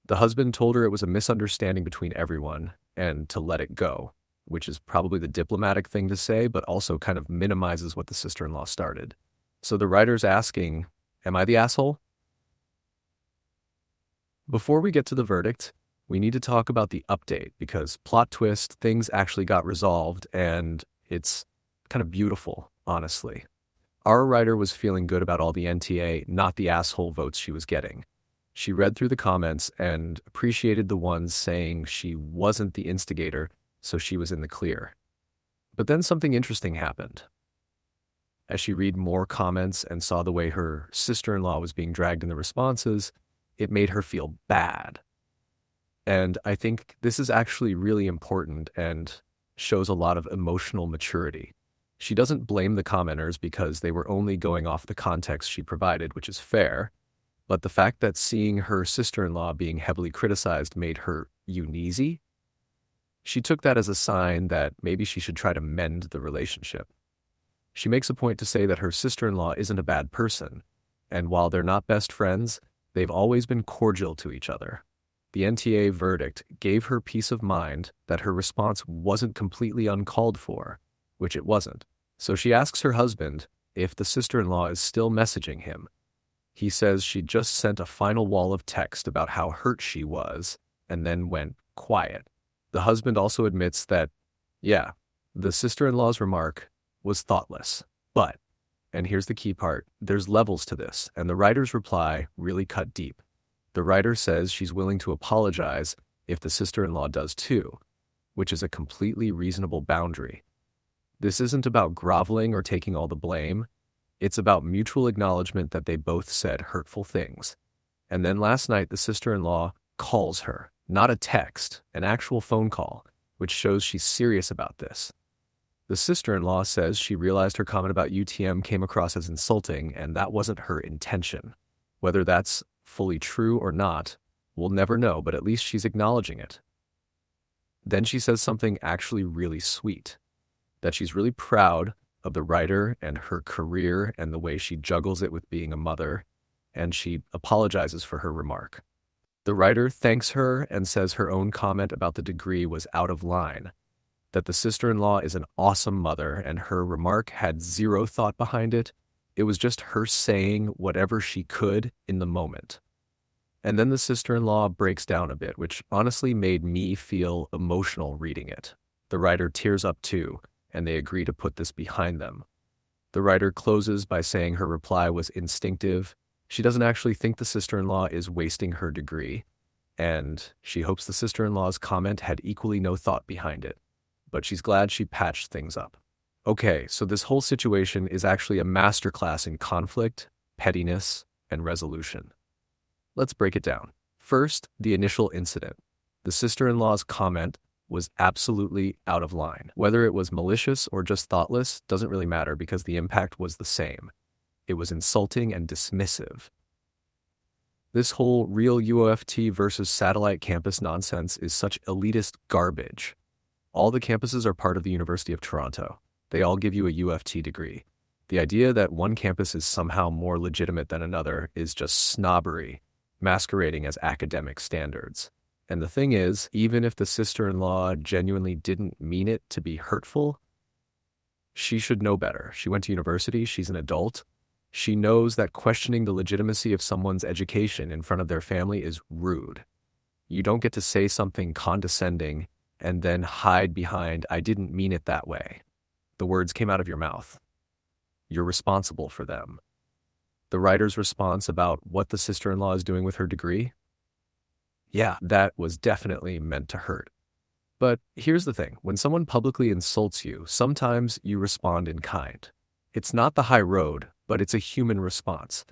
The husband told her it was a misunderstanding between everyone and to let it go, which is probably the diplomatic thing to say, but also kind of minimizes what the sister-in-law started. So the writer's asking, am I the asshole? Before we get to the verdict, we need to talk about the update because plot twist, things actually got resolved and it's kind of beautiful, honestly. Our writer was feeling good about all the NTA, not the asshole votes she was getting. She read through the comments and appreciated the ones saying she wasn't the instigator, so she was in the clear. But then something interesting happened. As she read more comments and saw the way her sister-in-law was being dragged in the responses, it made her feel bad. And I think this is actually really important and shows a lot of emotional maturity. She doesn't blame the commenters because they were only going off the context she provided, which is fair, but the fact that seeing her sister-in-law being heavily criticized made her uneasy, she took that as a sign that maybe she should try to mend the relationship. She makes a point to say that her sister-in-law isn't a bad person, and while they're not best friends, they've always been cordial to each other. The NTA verdict gave her peace of mind that her response wasn't completely uncalled for, which it wasn't. So she asks her husband if the sister-in-law is still messaging him. He says she just sent a final wall of text about how hurt she was, and then went quiet. The husband also admits that, yeah, the sister-in-law's remark was thoughtless, but, and here's the key part, there's levels to this, and the writer's reply really cut deep. The writer says she's willing to apologize if the sister-in-law does too, which is a completely reasonable boundary. This isn't about groveling or taking all the blame. It's about mutual acknowledgement that they both said hurtful things. And then last night, the sister-in-law calls her, not a text, an actual phone call, which shows she's serious about this. The sister-in-law says she realized her comment about UTM came across as insulting, and that wasn't her intention. Whether that's fully true or not, we'll never know, but at least she's acknowledging it. Then she says something actually really sweet, that she's really proud of the writer and her career and the way she juggles it with being a mother, and she apologizes for her remark. The writer thanks her and says her own comment about the degree was out of line, that the sister-in-law is an awesome mother and her remark had zero thought behind it. It was just her saying whatever she could in the moment. And then the sister-in-law breaks down a bit, which honestly made me feel emotional reading it. The writer tears up too, and they agree to put this behind them. The writer closes by saying her reply was instinctive. She doesn't actually think the sister-in-law is wasting her degree, and she hopes the sister-in-law's comment had equally no thought behind it. But she's glad she patched things up. Okay, so this whole situation is actually a masterclass in conflict, pettiness, and resolution. Let's break it down. First, the initial incident. The sister-in-law's comment was absolutely out of line. Whether it was malicious or just thoughtless doesn't really matter because the impact was the same. It was insulting and dismissive. This whole real UOFT versus satellite campus nonsense is such elitist garbage. All the campuses are part of the University of Toronto. They all give you a UFT degree. The idea that one campus is somehow more legitimate than another is just snobbery, masquerading as academic standards. And the thing is, even if the sister-in-law genuinely didn't mean it to be hurtful, she should know better. She went to university, she's an adult. She knows that questioning the legitimacy of someone's education in front of their family is rude. You don't get to say something condescending and then hide behind, "I didn't mean it that way." The words came out of your mouth. You're responsible for them. The writer's response about what the sister-in-law is doing with her degree? Yeah, that was definitely meant to hurt. But here's the thing. When someone publicly insults you, sometimes you respond in kind. It's not the high road, but it's a human response.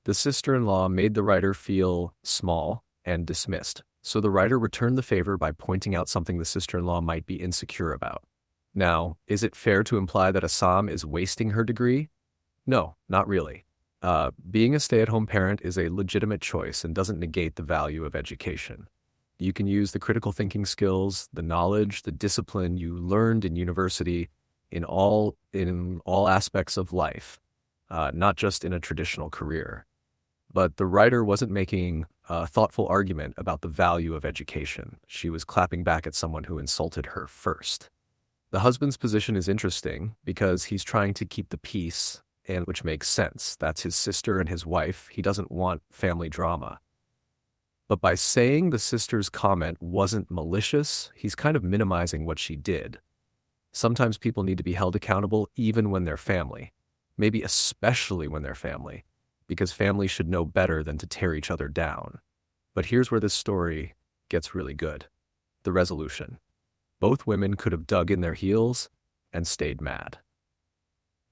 The sister-in-law made the writer feel small and dismissed. So the writer returned the favor by pointing out something the sister-in-law might be insecure about. Now, is it fair to imply that Assam is wasting her degree? No, not really. Being a stay-at-home parent is a legitimate choice and doesn't negate the value of education. You can use the critical thinking skills, the knowledge, the discipline you learned in university in all aspects of life, not just in a traditional career. But the writer wasn't making a thoughtful argument about the value of education. She was clapping back at someone who insulted her first. The husband's position is interesting because he's trying to keep the peace, and which makes sense. That's his sister and his wife. He doesn't want family drama. But by saying the sister's comment wasn't malicious, he's kind of minimizing what she did. Sometimes people need to be held accountable even when they're family, maybe especially when they're family, because family should know better than to tear each other down. But here's where this story gets really good. The resolution. Both women could have dug in their heels and stayed mad.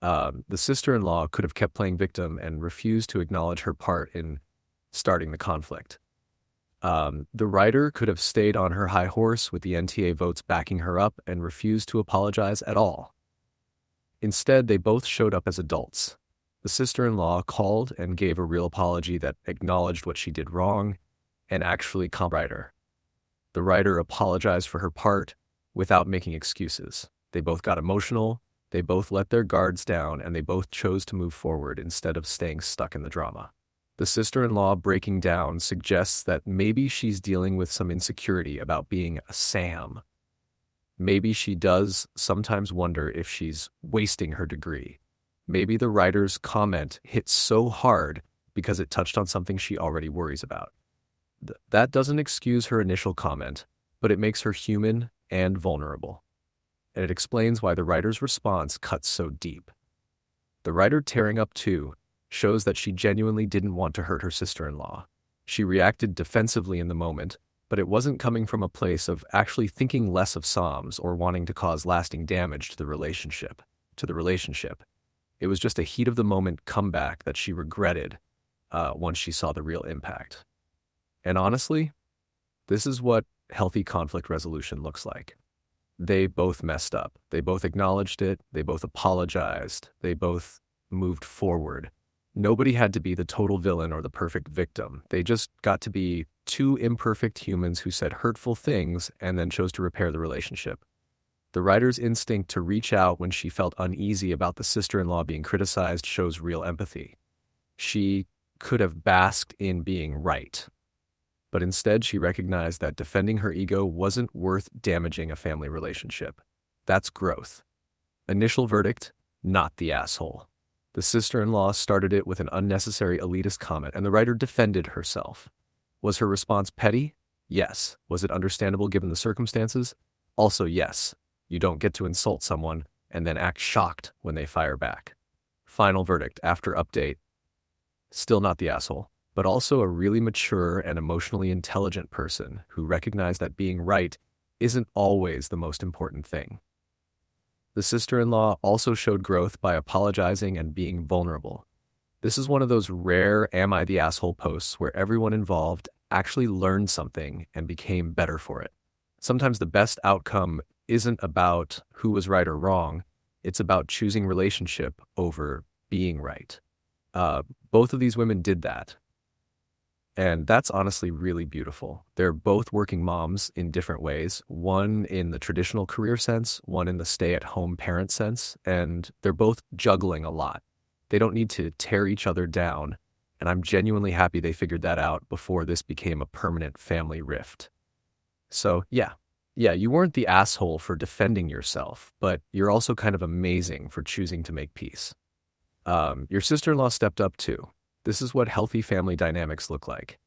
The sister-in-law could have kept playing victim and refused to acknowledge her part in starting the conflict. The writer could have stayed on her high horse with the NTA votes backing her up and refused to apologize at all. Instead, they both showed up as adults. The sister-in-law called and gave a real apology that acknowledged what she did wrong and actually calmed the writer. The writer apologized for her part without making excuses. They both got emotional, they both let their guards down, and they both chose to move forward instead of staying stuck in the drama. The sister-in-law breaking down suggests that maybe she's dealing with some insecurity about being a Sam. Maybe she does sometimes wonder if she's wasting her degree. Maybe the writer's comment hit so hard because it touched on something she already worries about. That doesn't excuse her initial comment, but it makes her human and vulnerable. And it explains why the writer's response cuts so deep. The writer tearing up too shows that she genuinely didn't want to hurt her sister-in-law. She reacted defensively in the moment, but it wasn't coming from a place of actually thinking less of Psalms or wanting to cause lasting damage to the relationship. It was just a heat-of-the-moment comeback that she regretted once she saw the real impact. And honestly, this is what healthy conflict resolution looks like. They both messed up. They both acknowledged it. They both apologized. They both moved forward. Nobody had to be the total villain or the perfect victim. They just got to be two imperfect humans who said hurtful things and then chose to repair the relationship. The writer's instinct to reach out when she felt uneasy about the sister-in-law being criticized shows real empathy. She could have basked in being right, but instead she recognized that defending her ego wasn't worth damaging a family relationship. That's growth. Initial verdict, not the asshole. The sister-in-law started it with an unnecessary elitist comment, and the writer defended herself. Was her response petty? Yes. Was it understandable given the circumstances? Also yes. You don't get to insult someone and then act shocked when they fire back. Final verdict after update. Still not the asshole, but also a really mature and emotionally intelligent person who recognized that being right isn't always the most important thing. The sister-in-law also showed growth by apologizing and being vulnerable. This is one of those rare "Am I the asshole" posts where everyone involved actually learned something and became better for it. Sometimes the best outcome isn't about who was right or wrong. It's about choosing relationship over being right. Both of these women did that. And that's honestly really beautiful. They're both working moms in different ways, one in the traditional career sense, one in the stay-at-home parent sense, and they're both juggling a lot. They don't need to tear each other down, and I'm genuinely happy they figured that out before this became a permanent family rift. So, yeah, you weren't the asshole for defending yourself, but you're also kind of amazing for choosing to make peace. Your sister-in-law stepped up too. This is what healthy family dynamics look like.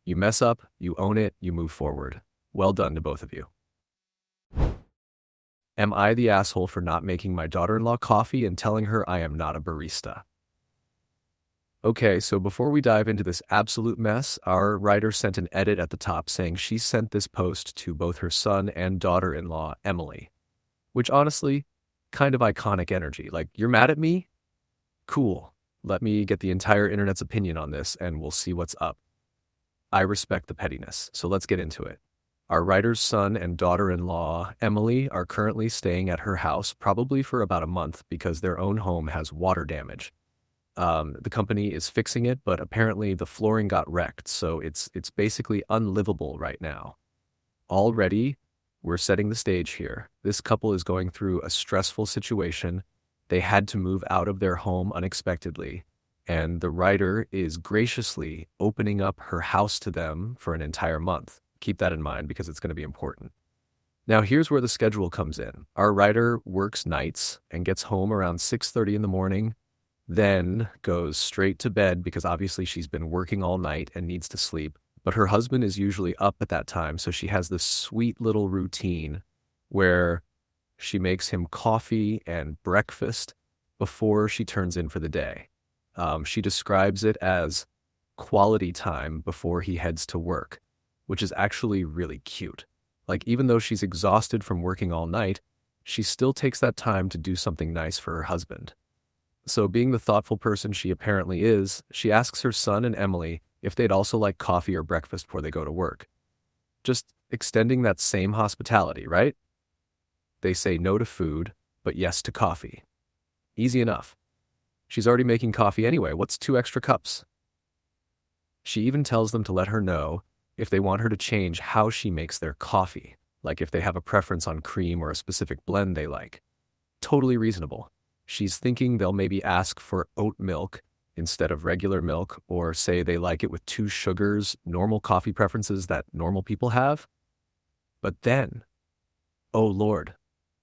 You mess up, you own it, you move forward. Well done to both of you. Am I the asshole for not making my daughter-in-law coffee and telling her I am not a barista? Okay, so before we dive into this absolute mess, our writer sent an edit at the top saying she sent this post to both her son and daughter-in-law, Emily. Which honestly, kind of iconic energy. Like, you're mad at me? Cool. Let me get the entire internet's opinion on this and we'll see what's up. I respect the pettiness, so let's get into it. Our writer's son and daughter-in-law, Emily, are currently staying at her house, probably for about a month because their own home has water damage. The company is fixing it, but apparently the flooring got wrecked, so it's basically unlivable right now. Already, we're setting the stage here. This couple is going through a stressful situation. They had to move out of their home unexpectedly, and the writer is graciously opening up her house to them for an entire month. Keep that in mind because it's going to be important. Now, here's where the schedule comes in. Our writer works nights and gets home around 6:30 in the morning, then goes straight to bed because obviously she's been working all night and needs to sleep. But her husband is usually up at that time, so she has this sweet little routine where she makes him coffee and breakfast before she turns in for the day. She describes it as quality time before he heads to work, which is actually really cute. Like, even though she's exhausted from working all night, she still takes that time to do something nice for her husband. So being the thoughtful person she apparently is, she asks her son and Emily if they'd also like coffee or breakfast before they go to work. Just extending that same hospitality, right? They say no to food, but yes to coffee. Easy enough. She's already making coffee anyway. What's 2 extra cups? She even tells them to let her know if they want her to change how she makes their coffee, like if they have a preference on cream or a specific blend they like. Totally reasonable. She's thinking they'll maybe ask for oat milk instead of regular milk, or say they like it with 2 sugars, normal coffee preferences that normal people have. But then, oh Lord,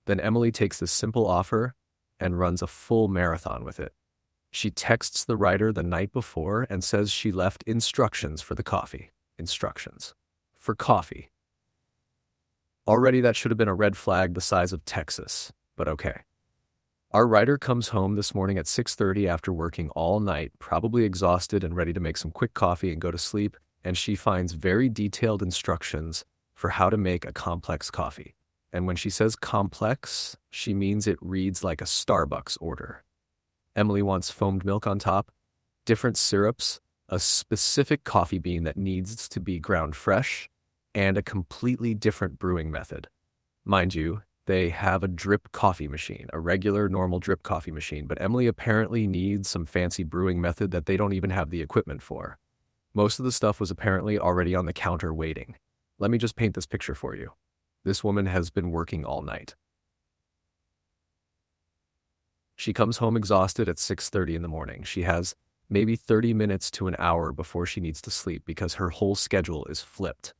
then Emily takes this simple offer and runs a full marathon with it. She texts the writer the night before and says she left instructions for the coffee. Instructions. For coffee. Already that should have been a red flag the size of Texas, but okay. Our writer comes home this morning at 6:30 after working all night, probably exhausted and ready to make some quick coffee and go to sleep, and she finds very detailed instructions for how to make a complex coffee. And when she says complex, she means it reads like a Starbucks order. Emily wants foamed milk on top, different syrups, a specific coffee bean that needs to be ground fresh, and a completely different brewing method. Mind you, they have a drip coffee machine, a regular, normal drip coffee machine, but Emily apparently needs some fancy brewing method that they don't even have the equipment for. Most of the stuff was apparently already on the counter waiting. Let me just paint this picture for you. This woman has been working all night. She comes home exhausted at 6:30 in the morning. She has maybe 30 minutes to an hour before she needs to sleep because her whole schedule is flipped.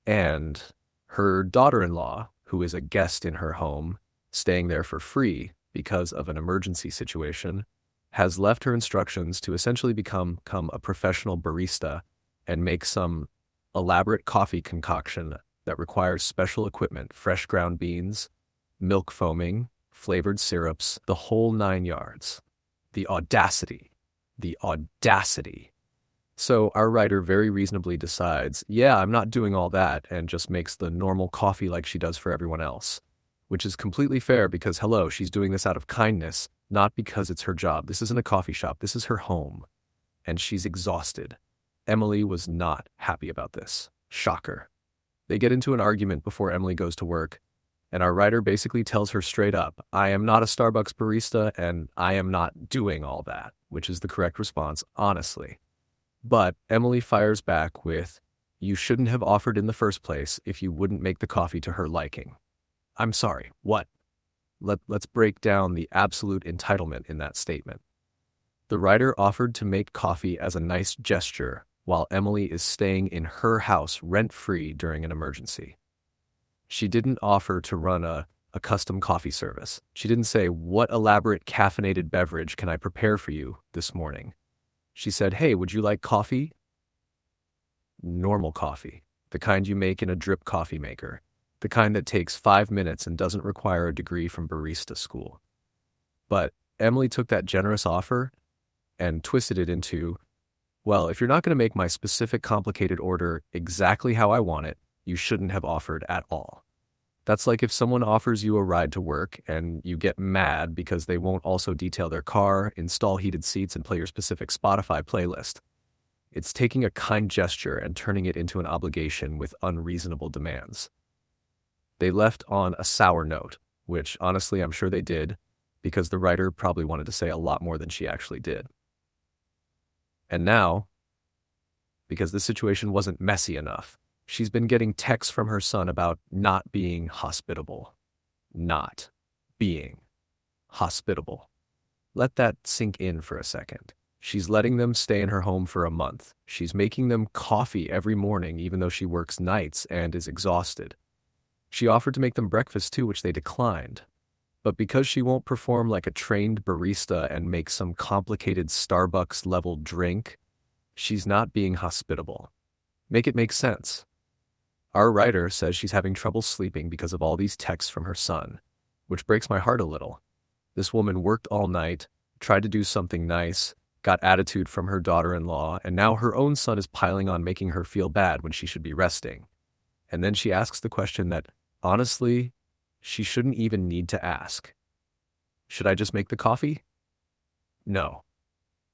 And her daughter-in-law, who is a guest in her home, staying there for free because of an emergency situation, has left her instructions to essentially become a professional barista and make some elaborate coffee concoction that requires special equipment, fresh ground beans, milk foaming, flavored syrups, the whole 9 yards. The audacity. The audacity. So our writer very reasonably decides, yeah, I'm not doing all that, and just makes the normal coffee like she does for everyone else, which is completely fair because, hello, she's doing this out of kindness, not because it's her job. This isn't a coffee shop. This is her home, and she's exhausted. Emily was not happy about this. Shocker. They get into an argument before Emily goes to work, and our writer basically tells her straight up, I am not a Starbucks barista, and I am not doing all that, which is the correct response, honestly. But Emily fires back with, you shouldn't have offered in the first place if you wouldn't make the coffee to her liking. I'm sorry, what? Let's break down the absolute entitlement in that statement. The writer offered to make coffee as a nice gesture while Emily is staying in her house rent-free during an emergency. She didn't offer to run a custom coffee service. She didn't say, "What elaborate caffeinated beverage can I prepare for you this morning?" She said, "Hey, would you like coffee?" Normal coffee, the kind you make in a drip coffee maker, the kind that takes 5 minutes and doesn't require a degree from barista school. But Emily took that generous offer and twisted it into, well, if you're not going to make my specific complicated order exactly how I want it, you shouldn't have offered at all. That's like if someone offers you a ride to work and you get mad because they won't also detail their car, install heated seats, and play your specific Spotify playlist. It's taking a kind gesture and turning it into an obligation with unreasonable demands. They left on a sour note, which honestly I'm sure they did, because the writer probably wanted to say a lot more than she actually did. And now, because the situation wasn't messy enough, she's been getting texts from her son about not being hospitable. Not being hospitable. Let that sink in for a second. She's letting them stay in her home for a month. She's making them coffee every morning even though she works nights and is exhausted. She offered to make them breakfast too, which they declined. But because she won't perform like a trained barista and make some complicated Starbucks-level drink, she's not being hospitable. Make it make sense. Our writer says she's having trouble sleeping because of all these texts from her son, which breaks my heart a little. This woman worked all night, tried to do something nice, got attitude from her daughter-in-law, and now her own son is piling on, making her feel bad when she should be resting. And then she asks the question that, honestly, she shouldn't even need to ask. Should I just make the coffee? No.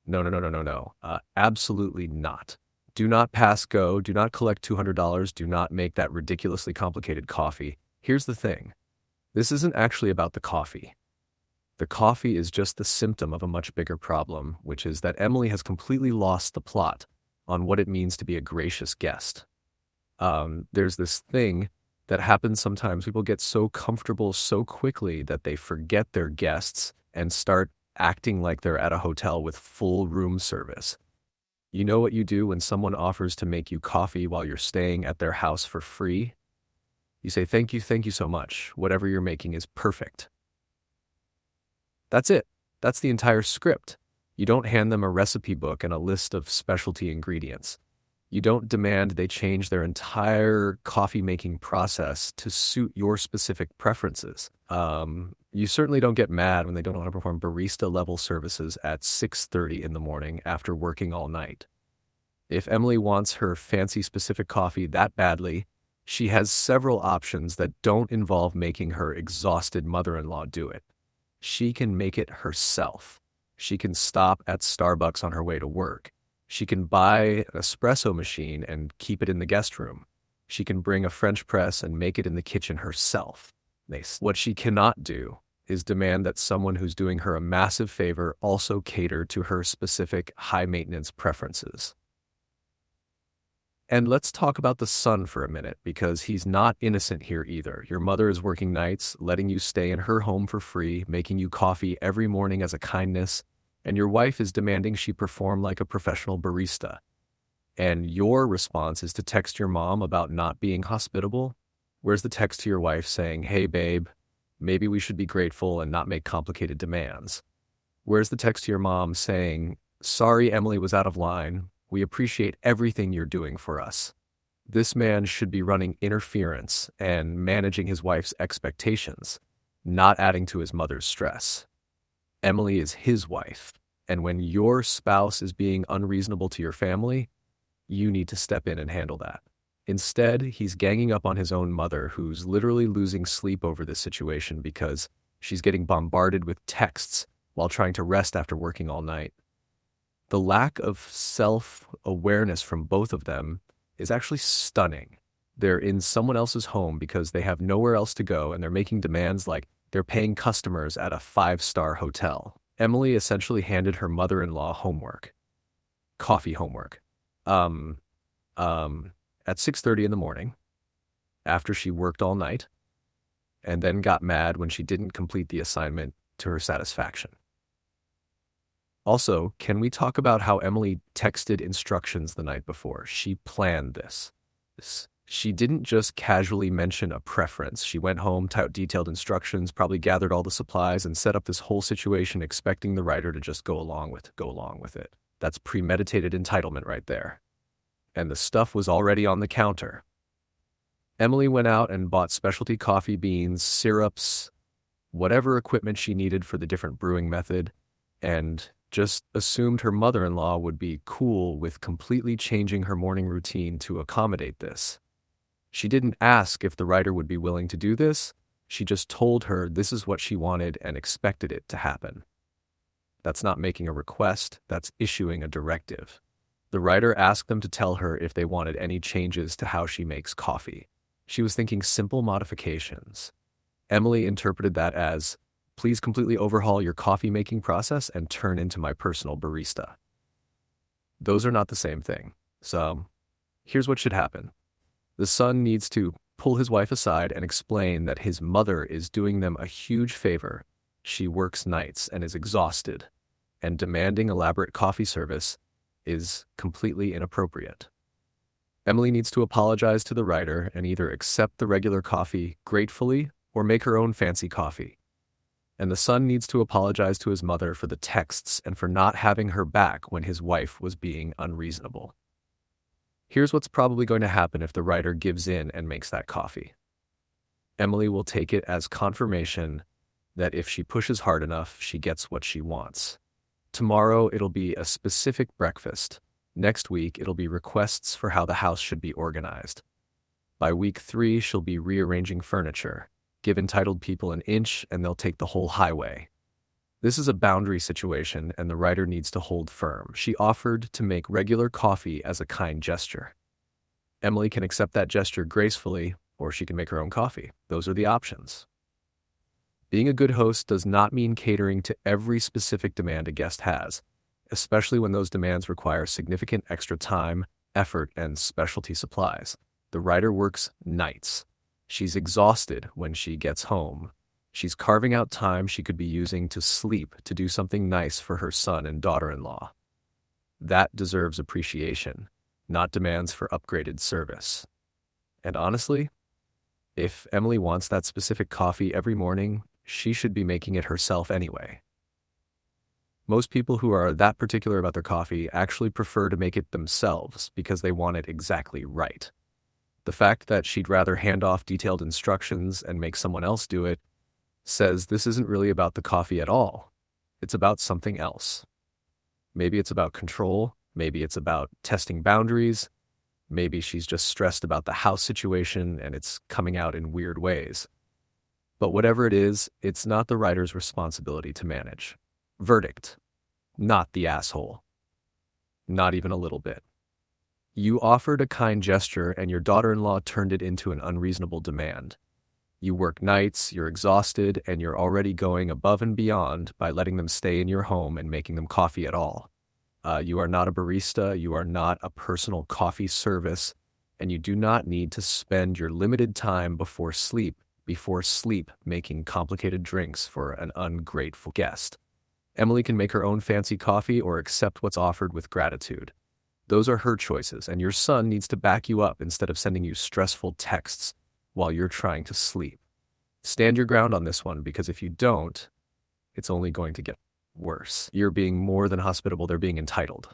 No. Absolutely not. Do not pass go. Do not collect $200. Do not make that ridiculously complicated coffee. Here's the thing. This isn't actually about the coffee. The coffee is just the symptom of a much bigger problem, which is that Emily has completely lost the plot on what it means to be a gracious guest. There's this thing that happens sometimes. People get so comfortable so quickly that they forget their guests and start acting like they're at a hotel with full room service. You know what you do when someone offers to make you coffee while you're staying at their house for free? You say, thank you so much. Whatever you're making is perfect. That's it. That's the entire script. You don't hand them a recipe book and a list of specialty ingredients. You don't demand they change their entire coffee-making process to suit your specific preferences. You certainly don't get mad when they don't want to perform barista-level services at 6:30 in the morning after working all night. If Emily wants her fancy specific coffee that badly, she has several options that don't involve making her exhausted mother-in-law do it. She can make it herself. She can stop at Starbucks on her way to work. She can buy an espresso machine and keep it in the guest room. She can bring a French press and make it in the kitchen herself. What she cannot do is demand that someone who's doing her a massive favor also cater to her specific high-maintenance preferences. And let's talk about the son for a minute, because he's not innocent here either. Your mother is working nights, letting you stay in her home for free, making you coffee every morning as a kindness, and your wife is demanding she perform like a professional barista. And your response is to text your mom about not being hospitable? Where's the text to your wife saying, hey babe, maybe we should be grateful and not make complicated demands? Where's the text to your mom saying, sorry Emily was out of line, we appreciate everything you're doing for us? This man should be running interference and managing his wife's expectations, not adding to his mother's stress. Emily is his wife, and when your spouse is being unreasonable to your family, you need to step in and handle that. Instead, he's ganging up on his own mother, who's literally losing sleep over this situation because she's getting bombarded with texts while trying to rest after working all night. The lack of self-awareness from both of them is actually stunning. They're in someone else's home because they have nowhere else to go, and they're making demands like they're paying customers at a 5-star hotel. Emily essentially handed her mother-in-law homework. Coffee homework. At 6:30 in the morning, after she worked all night, and then got mad when she didn't complete the assignment to her satisfaction. Also, can we talk about how Emily texted instructions the night before? She planned this. She didn't just casually mention a preference. She went home, typed detailed instructions, probably gathered all the supplies, and set up this whole situation expecting the writer to just go along with it. That's premeditated entitlement right there. And the stuff was already on the counter. Emily went out and bought specialty coffee beans, syrups, whatever equipment she needed for the different brewing method, and just assumed her mother-in-law would be cool with completely changing her morning routine to accommodate this. She didn't ask if the writer would be willing to do this. She just told her this is what she wanted and expected it to happen. That's not making a request, that's issuing a directive. The writer asked them to tell her if they wanted any changes to how she makes coffee. She was thinking simple modifications. Emily interpreted that as, please completely overhaul your coffee-making process and turn into my personal barista. Those are not the same thing. So, here's what should happen. The son needs to pull his wife aside and explain that his mother is doing them a huge favor. She works nights and is exhausted, and demanding elaborate coffee service is completely inappropriate. Emily needs to apologize to the writer and either accept the regular coffee gratefully or make her own fancy coffee. And the son needs to apologize to his mother for the texts and for not having her back when his wife was being unreasonable. Here's what's probably going to happen if the writer gives in and makes that coffee. Emily will take it as confirmation that if she pushes hard enough, she gets what she wants. Tomorrow, it'll be a specific breakfast. Next week, it'll be requests for how the house should be organized. By week 3, she'll be rearranging furniture. Give entitled people an inch, and they'll take the whole highway. This is a boundary situation, and the writer needs to hold firm. She offered to make regular coffee as a kind gesture. Emily can accept that gesture gracefully, or she can make her own coffee. Those are the options. Being a good host does not mean catering to every specific demand a guest has, especially when those demands require significant extra time, effort, and specialty supplies. The writer works nights. She's exhausted when she gets home. She's carving out time she could be using to sleep to do something nice for her son and daughter-in-law. That deserves appreciation, not demands for upgraded service. And honestly, if Emily wants that specific coffee every morning, she should be making it herself anyway. Most people who are that particular about their coffee actually prefer to make it themselves because they want it exactly right. The fact that she'd rather hand off detailed instructions and make someone else do it says this isn't really about the coffee at all. It's about something else. Maybe it's about control. Maybe it's about testing boundaries. Maybe she's just stressed about the house situation and it's coming out in weird ways. But whatever it is, it's not the writer's responsibility to manage. Verdict: not the asshole. Not even a little bit. You offered a kind gesture and your daughter-in-law turned it into an unreasonable demand. You work nights, you're exhausted, and you're already going above and beyond by letting them stay in your home and making them coffee at all. You are not a barista, you are not a personal coffee service, and you do not need to spend your limited time before sleep making complicated drinks for an ungrateful guest. Emily can make her own fancy coffee or accept what's offered with gratitude. Those are her choices, and your son needs to back you up instead of sending you stressful texts while you're trying to sleep. Stand your ground on this one, because if you don't, it's only going to get worse. You're being more than hospitable, they're being entitled.